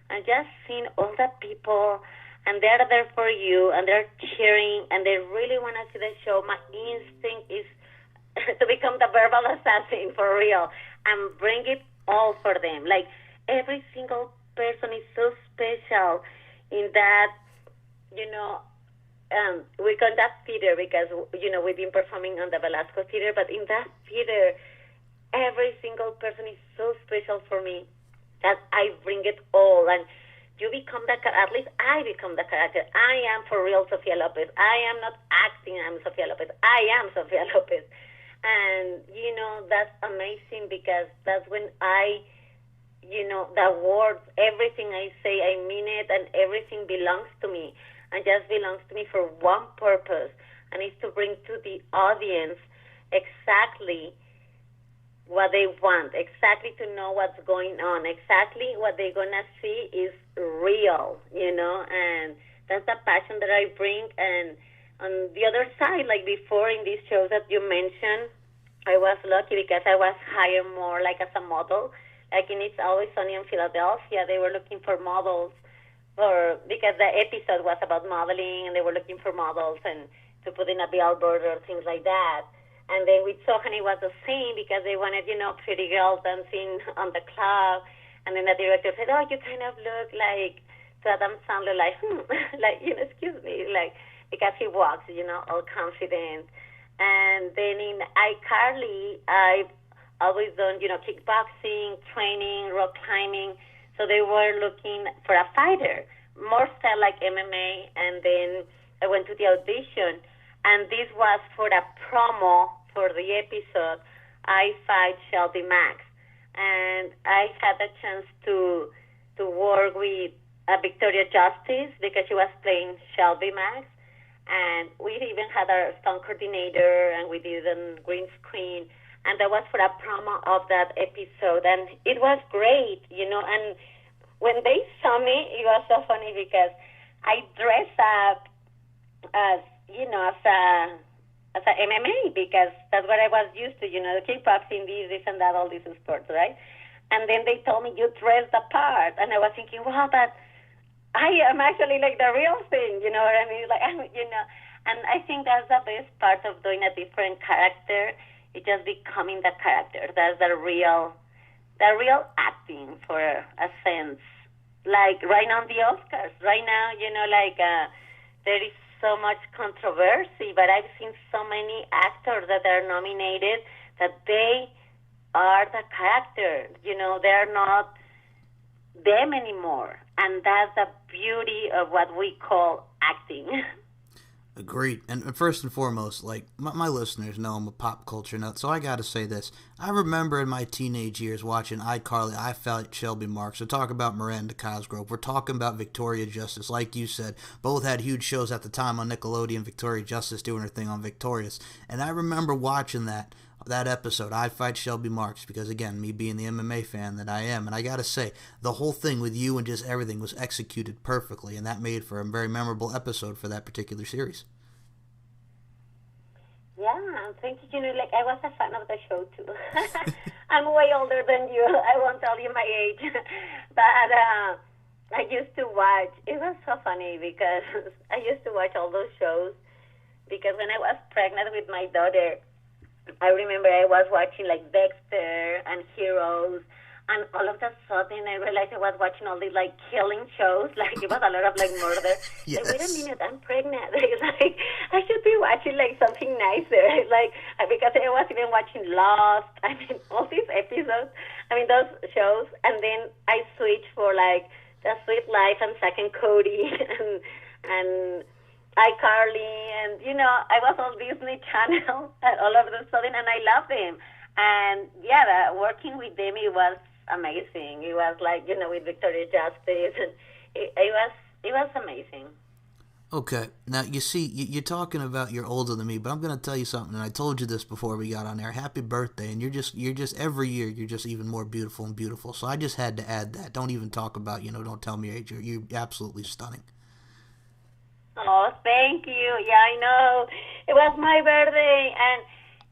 I'm just seeing all the people, and they're there for you, and they're cheering, and they really want to see the show. My instinct is to become the verbal assassin for real and bring it all for them. Like every single person is so special in that, we conduct theater because, we've been performing on the Velasco Theater, but in that theater, every single person is so special for me that I bring it all. And you become at least I become the character. I am for real Sophia Lopez. I am not acting, I'm Sophia Lopez. I am Sophia Lopez. And, that's amazing because that's when the words, everything I say, I mean it, and everything belongs to me. And just belongs to me for one purpose, and it's to bring to the audience exactly what they want, exactly to know what's going on, exactly what they're going to see is real, and that's the passion that I bring. And on the other side, like before in these shows that you mentioned, I was lucky because I was hired more like as a model. Like in It's Always Sunny in Philadelphia, they were looking for models because the episode was about modeling, and they were looking for models and to put in a billboard or things like that. And then with Sohan, it was the same because they wanted, pretty girls dancing on the club. And then the director said, "Oh, you kind of look like to Adam Sandler, like, excuse me, like because he walks, all confident." And then in iCarly, I've always done, kickboxing, training, rock climbing. So they were looking for a fighter, more style like MMA. And then I went to the audition, and this was for a promo for the episode. I fight Shelby Max, and I had a chance to work with Victoria Justice because she was playing Shelby Max, and we even had our stunt coordinator, and we did on green screen. And that was for a promo of that episode. And it was great, And when they saw me, it was so funny because I dress up as, as a MMA because that's what I was used to, the kickboxing, this and that, all these sports, right? And then they told me, "You dress the part." And I was thinking, wow, but I am actually like the real thing, you know what I mean? Like, and I think that's the best part of doing a different character. It's just becoming the character. That's the real acting for a sense. Like right now on the Oscars, right now, there is so much controversy, but I've seen so many actors that are nominated that they are the character. They're not them anymore. And that's the beauty of what we call acting. Agreed. And first and foremost, like my listeners know I'm a pop culture nut, so I got to say this. I remember in my teenage years watching iCarly, I Felt Shelby Marks. So talk about Miranda Cosgrove. We're talking about Victoria Justice, like you said. Both had huge shows at the time on Nickelodeon. Victoria Justice doing her thing on Victorious, and I remember watching that episode, I Fight Shelby Marks, because again, me being the MMA fan that I am, and I gotta say, the whole thing with you and just everything was executed perfectly, and that made for a very memorable episode for that particular series. Yeah, thank you. You know, like I was a fan of the show too. I'm way older than you. I won't tell you my age, but I used to watch. It was so funny because I used to watch all those shows because when I was pregnant with my daughter, I remember I was watching like Dexter and Heroes, and all of a sudden I realized I was watching all these like killing shows. Like it was a lot of like murder. Like, wait a Yes. minute, I'm pregnant. Like I should be watching like something nicer. Like because I was even watching Lost. I mean all these episodes. I mean those shows, and then I switched for like The Sweet Life and Second Cody and iCarly, and you know, I was on Disney Channel all of a sudden, and I loved them. And yeah, working with them, it was amazing. It was like you know, with Victoria Justice, and it was amazing. Okay, now you see, you're talking about you're older than me, but I'm gonna tell you something, and I told you this before we got on there. Happy birthday, and you're just every year you're just even more beautiful and beautiful. So I just had to add that. Don't even talk about, don't tell me your age. You're absolutely stunning. Oh, thank you. Yeah, I know. It was my birthday, and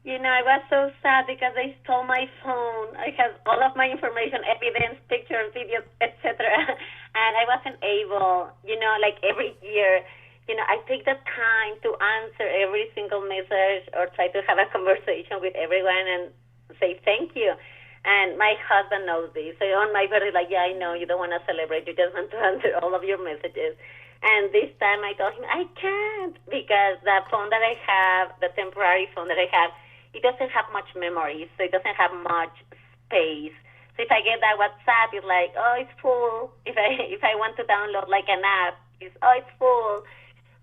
you know, I was so sad because they stole my phone. I have all of my information, evidence, pictures, videos, etc. And I wasn't able, you know, like every year, you know, I take the time to answer every single message or try to have a conversation with everyone and say thank you. And my husband knows this. So on my birthday, like, yeah, I know you don't want to celebrate. You just want to answer all of your messages. And this time I told him, I can't because the phone that I have, the temporary phone that I have, it doesn't have much memory, so it doesn't have much space. So if I get that WhatsApp, it's like, oh, it's full. If I want to download like an app, it's full.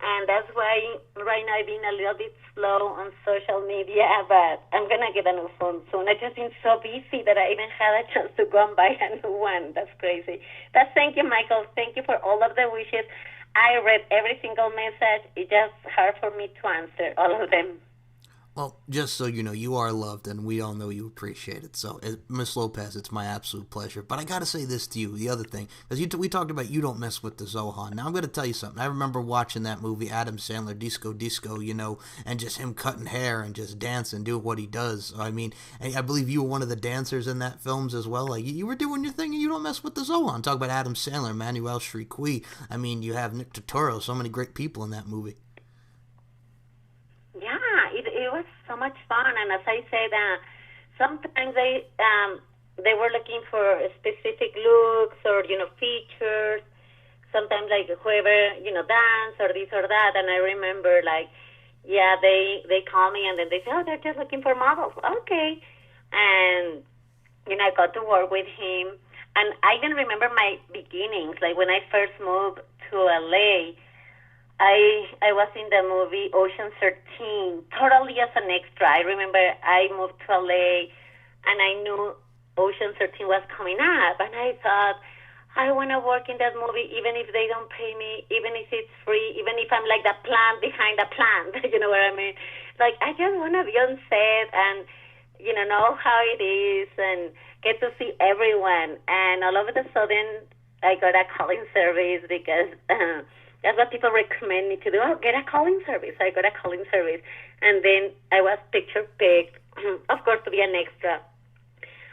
And that's why right now I've been a little bit slow on social media, but I'm going to get a new phone soon. I've just been so busy that I even had a chance to go and buy a new one. That's crazy. But thank you, Michael. Thank you for all of the wishes. I read every single message. It's just hard for me to answer all of them. Well, just so you know, you are loved, and we all know you appreciate it. So, Miss Lopez, it's my absolute pleasure. But I got to say this to you, the other thing, because we talked about you don't mess with the Zohan. Now, I'm going to tell you something. I remember watching that movie, Adam Sandler, Disco Disco, and just him cutting hair and just dancing, doing what he does. So, I mean, I believe you were one of the dancers in that films as well. Like, you were doing your thing, and you don't mess with the Zohan. Talk about Adam Sandler, Manuel Shrikwi. I mean, you have Nick Turturro, so many great people in that movie. Yeah, it was so much fun, and as I said, sometimes they were looking for specific looks or features. Sometimes like whoever dance or this or that, and I remember like yeah they call me and then they say, oh, they're just looking for models. Okay, and I got to work with him, and I even remember my beginnings, like when I first moved to LA. I was in the movie Ocean 13, totally as an extra. I remember I moved to LA, and I knew Ocean 13 was coming up, and I thought, I want to work in that movie, even if they don't pay me, even if it's free, even if I'm like the plant behind the plant. You know what I mean? Like, I just want to be on set and, know how it is and get to see everyone. And all of a sudden, I got a calling service because that's what people recommend me to do. Oh, get a calling service. I got a calling service. And then I was picture picked, of course, to be an extra.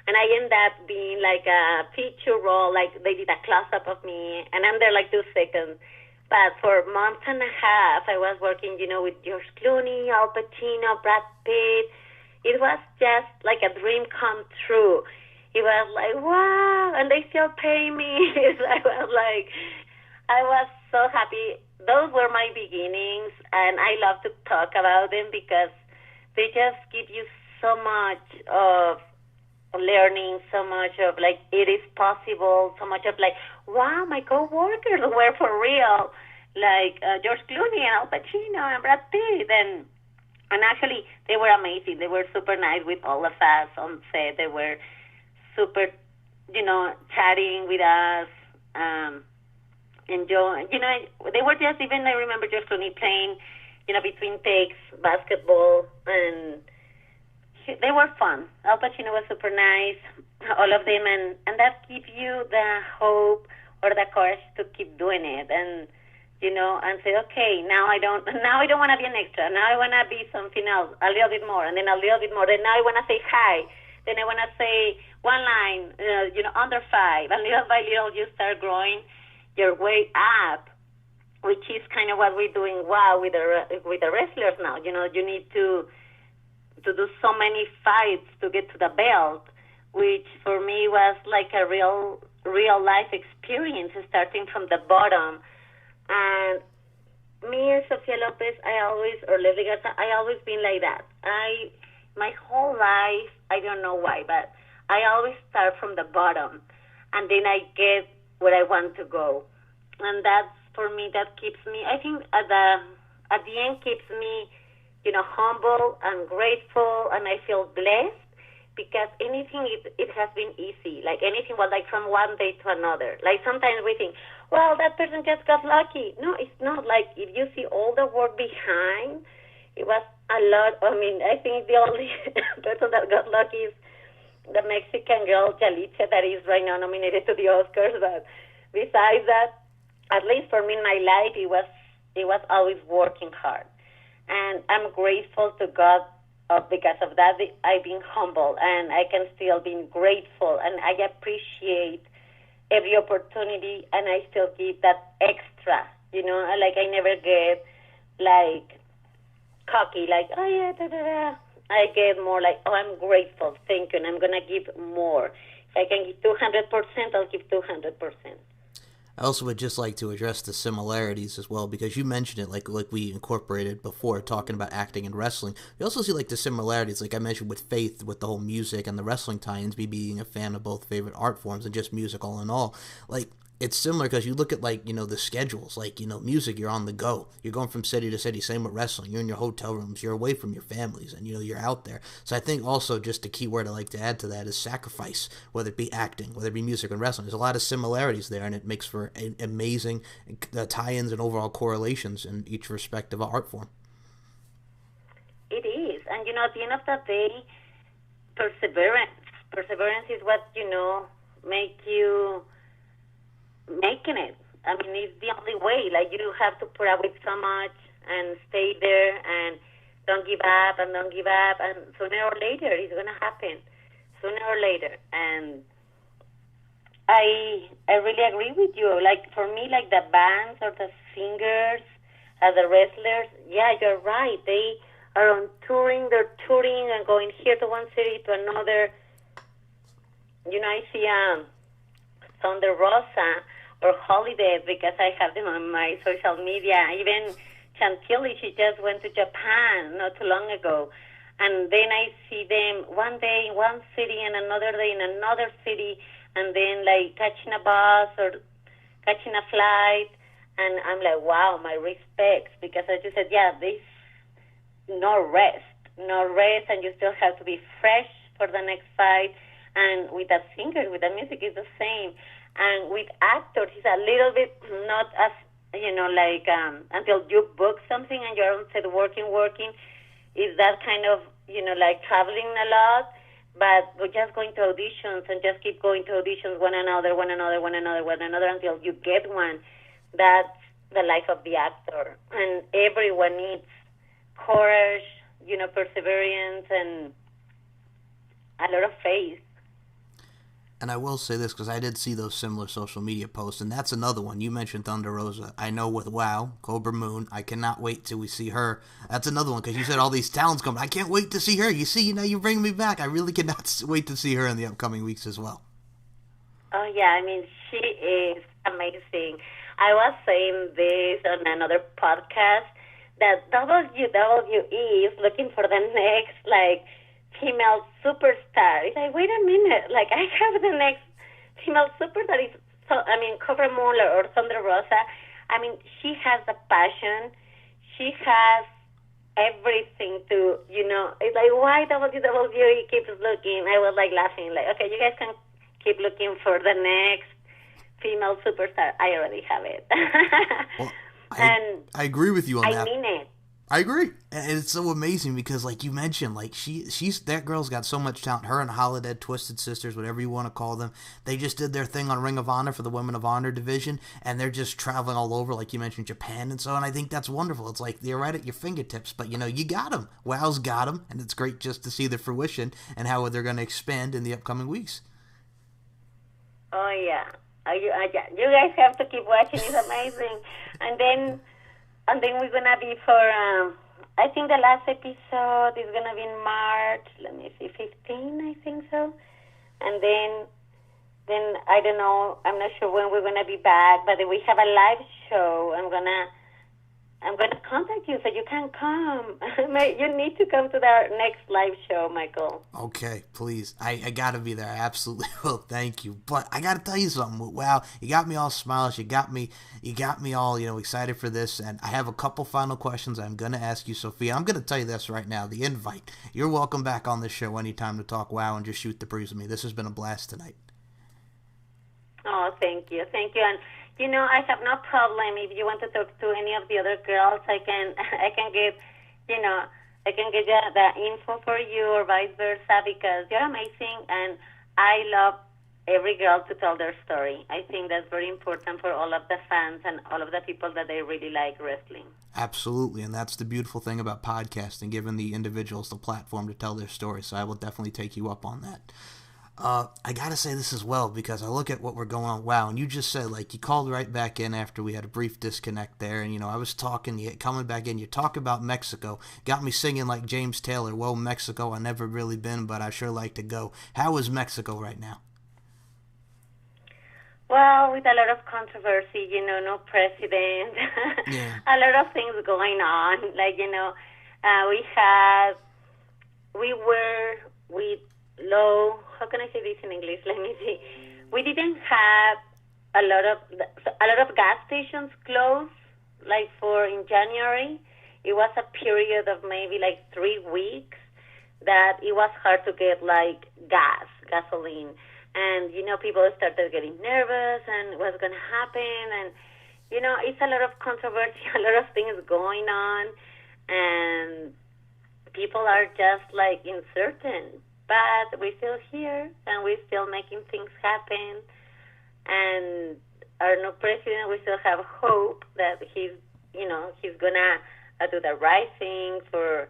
And I ended up being like a feature role, like they did a close-up of me, and I'm there like 2 seconds. But for months and a half, I was working, with George Clooney, Al Pacino, Brad Pitt. It was just like a dream come true. It was like, wow, and they still pay me. I was so happy. Those were my beginnings, and I love to talk about them because they just give you so much of learning, so much of it is possible, so much of wow, my coworkers were for real. like George Clooney and Al Pacino and Brad Pitt, and actually they were amazing. They were super nice with all of us on set. They were super, chatting with us, enjoy. They were just even. I remember George Clooney playing, between takes basketball, and they were fun. Al Pacino was super nice, all of them, and that gives you the hope or the courage to keep doing it, and say, okay, now I don't want to be an extra. Now I want to be something else, a little bit more, and then a little bit more. Then now I want to say hi. Then I want to say one line, under five, and little by little you start growing your way up, which is kind of what we're doing with the wrestlers now. You need to do so many fights to get to the belt, which for me was like a real life experience, starting from the bottom. And me and Sophia Lopez, or Leslie Garza, I always been like that. My whole life, I don't know why, but I always start from the bottom, and then I get where I want to go. And that's, for me, that keeps me, I think at the end keeps me, humble and grateful, and I feel blessed, because anything, it has been easy. Like anything was like from one day to another. Like sometimes we think, well, that person just got lucky. No, it's not. Like if you see all the work behind, it was a lot. I mean, I think the only person that got lucky is the Mexican girl, Yalitza, that is right now nominated to the Oscars. But besides that, at least for me in my life, it was always working hard. And I'm grateful to God because of that. I've been humble, and I can still be grateful, and I appreciate every opportunity, and I still give that extra, like I never get like cocky, like, oh yeah, da, da, da. I get more like, oh, I'm grateful, thank you, and I'm going to give more. If I can give 200%, I'll give 200%. I also would just like to address the similarities as well, because you mentioned it, like we incorporated before, talking about acting and wrestling. We also see like the similarities, like I mentioned with Faith, with the whole music and the wrestling tie-ins, me being a fan of both favorite art forms and just music all in all. Like, it's similar because you look at like, the schedules, like, music, you're on the go. You're going from city to city. Same with wrestling. You're in your hotel rooms. You're away from your families, and, you're out there. So I think also just a key word I like to add to that is sacrifice, whether it be acting, whether it be music and wrestling. There's a lot of similarities there, and it makes for amazing tie-ins and overall correlations in each respective art form. It is. And, at the end of the day, perseverance is what, make you making it. I mean, it's the only way. Like, you have to put up with so much and stay there and don't give up, and sooner or later it's going to happen. Sooner or later. And I really agree with you. Like, for me, like the bands or the singers, the wrestlers, yeah, you're right. They are on touring. They're touring and going here to one city to another. I see Thunder Rosa or Holiday, because I have them on my social media. Even Chantilly, she just went to Japan not too long ago. And then I see them one day in one city and another day in another city, and then like catching a bus or catching a flight. And I'm like, wow, my respects, because as you said, yeah, this no rest, and you still have to be fresh for the next fight. And with the singers, with the music, it's the same. And with actors, it's a little bit not as, until you book something and you're on set working, is that kind of, like traveling a lot. But we're just going to auditions and just keep going to auditions, one another, until you get one. That's the life of the actor. And everyone needs courage, perseverance, and a lot of faith. And I will say this, because I did see those similar social media posts, and that's another one. You mentioned Thunder Rosa. I know with WoW, Cobra Moon, I cannot wait till we see her. That's another one, because you said all these talents coming. I can't wait to see her. You see, you bring me back. I really cannot wait to see her in the upcoming weeks as well. Oh, yeah, I mean, she is amazing. I was saying this on another podcast, that WWE is looking for the next, female superstar. It's like, wait a minute, I have the next female superstar. Cobra Moon or Thunder Rosa. I mean, she has the passion. She has everything to, it's like, why WWE keeps looking? I was like laughing, like, okay, you guys can keep looking for the next female superstar. I already have it. Well, and I agree with you on that. I mean it. I agree, and it's so amazing because, like you mentioned, like she's that girl's got so much talent. Her and Holiday, Twisted Sisters, whatever you want to call them, they just did their thing on Ring of Honor for the Women of Honor division, and they're just traveling all over, like you mentioned, Japan and so on. I think that's wonderful. It's like they're right at your fingertips, but you got them. WoW's got them, and it's great just to see the fruition and how they're going to expand in the upcoming weeks. Oh yeah, yeah. You guys have to keep watching. It's amazing, and then we're gonna be for. I think the last episode is gonna be in March. Let me see, 15, I think so. And then I don't know. I'm not sure when we're gonna be back, but we have a live show. I'm gonna contact you so you can come. You need to come to our next live show, Michael. Okay, please. I gotta be there. I absolutely will. Thank you. But I gotta tell you something. Wow, you got me all smiles. You got me all, excited for this. And I have a couple final questions I'm gonna ask you, Sophia. I'm gonna tell you this right now. The invite. You're welcome back on this show anytime to talk WoW and just shoot the breeze with me. This has been a blast tonight. Oh, thank you. And I have no problem if you want to talk to any of the other girls. I can get, I can get the info for you or vice versa because you're amazing and I love every girl to tell their story. I think that's very important for all of the fans and all of the people that they really like wrestling. Absolutely, and that's the beautiful thing about podcasting, giving the individuals the platform to tell their story. So I will definitely take you up on that. I gotta say this as well because I look at what we're going on. Wow, and you just said you called right back in after we had a brief disconnect there, and I was talking, you coming back in. You talk about Mexico, got me singing like James Taylor. Well, Mexico, I never really been, but I sure like to go. How is Mexico right now? Well, with a lot of controversy, no president, yeah. A lot of things going on. We were with low. How can I say this in English? Let me see. We didn't have a lot of gas stations closed. In January, it was a period of maybe 3 weeks that it was hard to get gasoline, and people started getting nervous and what's going to happen, and it's a lot of controversy, a lot of things going on, and people are just uncertain. But we're still here, and we're still making things happen. And our new president, we still have hope that he's gonna do the right thing for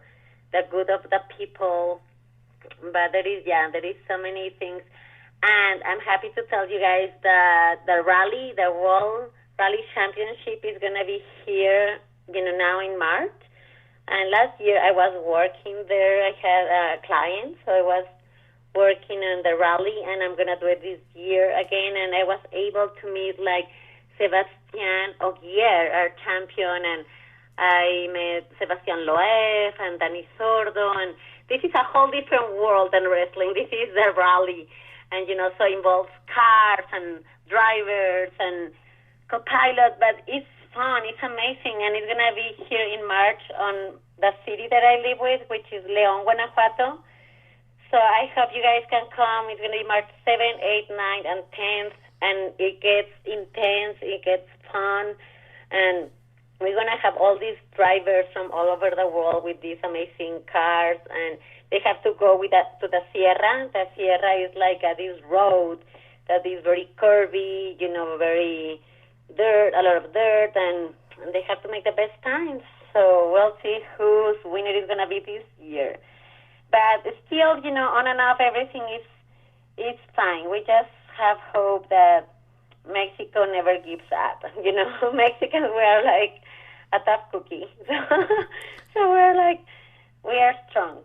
the good of the people. But there is so many things. And I'm happy to tell you guys that the World Rally Championship is gonna be here, now in March. And last year I was working there. I had a client, so I was working on the rally, and I'm going to do it this year again. And I was able to meet Sebastian Ogier, our champion, and I met Sebastian Loeb and Danny Sordo. And this is a whole different world than wrestling. This is the rally. And, so it involves cars and drivers and co-pilots, but it's fun. It's amazing, and it's gonna be here in March on the city that I live with, which is León, Guanajuato. So I hope you guys can come. It's gonna be March 7th, 8th, 9th, and 10th, and it gets intense. It gets fun, and we're gonna have all these drivers from all over the world with these amazing cars, and they have to go to the Sierra. The Sierra is this road that is very curvy, very dirt, a lot of dirt, and they have to make the best times. So we'll see whose winner is going to be this year. But still, on and off, everything is fine. We just have hope that Mexico never gives up. Mexicans, we are like a tough cookie. So we are strong.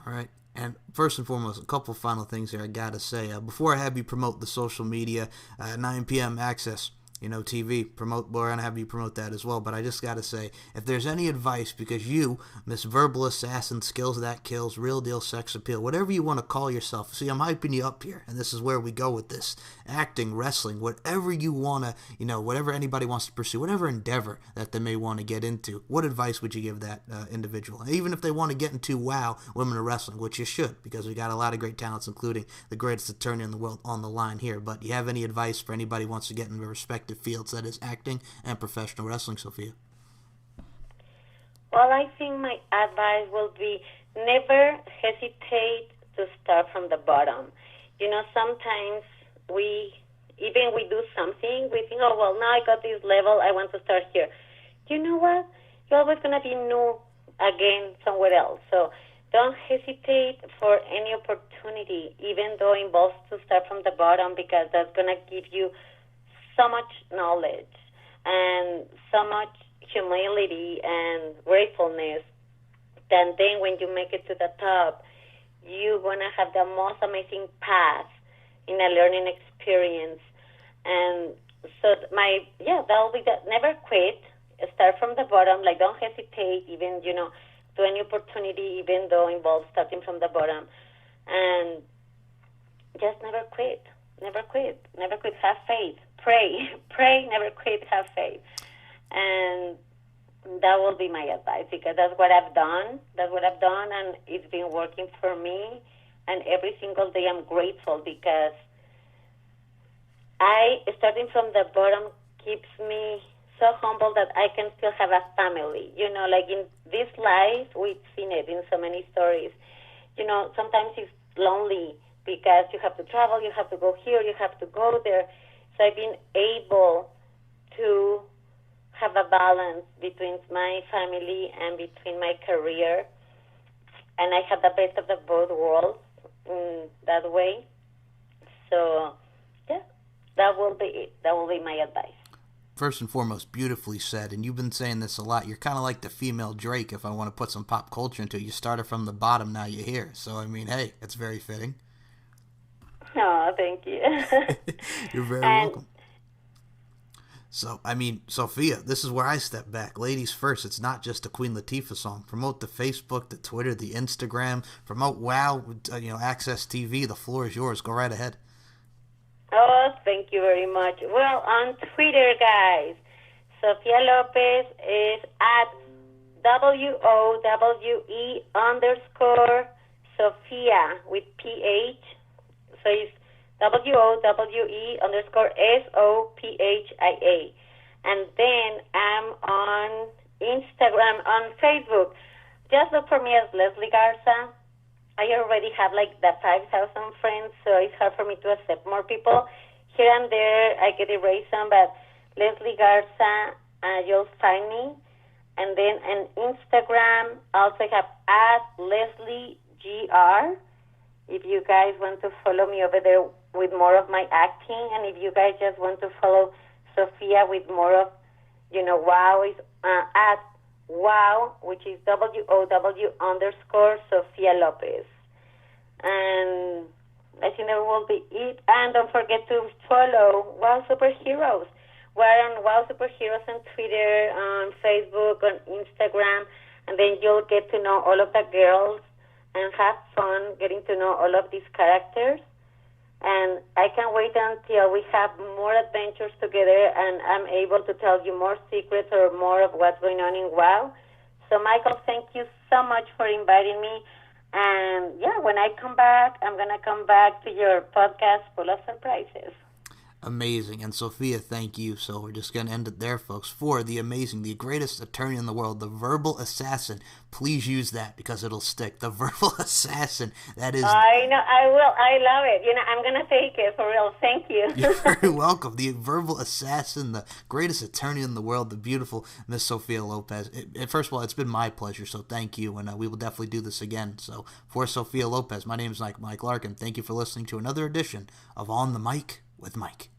All right. And first and foremost, a couple final things here I got to say. Before I have you promote the social media, 9 p.m. access, TV, we're going to have you promote that as well. But I just got to say, if there's any advice, because you, Miss Verbal Assassin, Skills That Kills, Real Deal Sex Appeal, whatever you want to call yourself. See, I'm hyping you up here, and this is where we go with this. Acting, wrestling, whatever you want to, whatever anybody wants to pursue, whatever endeavor that they may want to get into, what advice would you give that individual? Even if they want to get into women of wrestling, which you should, because we got a lot of great talents, including the greatest attorney in the world on the line here. But do you have any advice for anybody who wants to get into their respective fields, that is acting and professional wrestling, Sophia? Well, I think my advice will be never hesitate to start from the bottom. Sometimes we do something, we think, oh, well, now I got this level, I want to start here. You know what? You're always going to be new again somewhere else. So don't hesitate for any opportunity, even though it involves to start from the bottom, because that's going to give you so much knowledge and so much humility and gratefulness. And then when you make it to the top, you're going to have the most amazing path in a learning experience. And so that'll be that. Never quit. Start from the bottom. Like, don't hesitate, even, to any opportunity, even though it involves starting from the bottom. And just never quit. Never quit. Never quit. Have faith. Pray. Pray. Never quit. Have faith. And that will be my advice, because that's what I've done. And it's been working for me. And every single day I'm grateful, because starting from the bottom keeps me so humble that I can still have a family. Like in this life, we've seen it in so many stories. Sometimes it's lonely because you have to travel, you have to go here, you have to go there. So I've been able to have a balance between my family and between my career. And I have the best of the both worlds in that way. So, that will be it. That will be my advice. First and foremost, beautifully said. And you've been saying this a lot. You're kind of like the female Drake, if I want to put some pop culture into it. You started from the bottom, now you're here. So, hey, it's very fitting. Oh, thank you. You're very welcome. So, Sophia, this is where I step back. Ladies first. It's not just a Queen Latifah song. Promote the Facebook, the Twitter, the Instagram. Promote WOW, Access TV. The floor is yours. Go right ahead. Oh, thank you very much. Well, on Twitter, guys, Sophia Lopez is at WOWE_Sophia with PH. So it's WOWE_SOPHIA. And then I'm on Instagram, on Facebook. Just look for me as Leslie Garza. I already have like the 5,000 friends, so it's hard for me to accept more people. Here and there, I get erased some, but Leslie Garza, you'll find me. And then on Instagram, also have at Leslie GR. If you guys want to follow me over there with more of my acting, and if you guys just want to follow Sophia with more of, WOW is at WOW, which is WOW_Sophia Lopez. And I think that will be it. And don't forget to follow WOW Superheroes. We're on WOW Superheroes on Twitter, on Facebook, on Instagram, and then you'll get to know all of the girls and have fun getting to know all of these characters. And I can't wait until we have more adventures together and I'm able to tell you more secrets or more of what's going on in WOW. So, Michael, thank you so much for inviting me. And, when I come back, I'm going to come back to your podcast full of surprises. Amazing. And Sophia, thank you. So we're just going to end it there, folks. For the amazing, the greatest attorney in the world, the Verbal Assassin. Please use that because it'll stick. The Verbal Assassin. That is... I know. I will. I love it. I'm going to take it for real. Thank you. You're very welcome. The Verbal Assassin, the greatest attorney in the world, the beautiful Miss Sophia Lopez. First of all, it's been my pleasure, so thank you. And we will definitely do this again. So for Sophia Lopez, my name is Mike Larkin. Thank you for listening to another edition of On the Mic with Mike.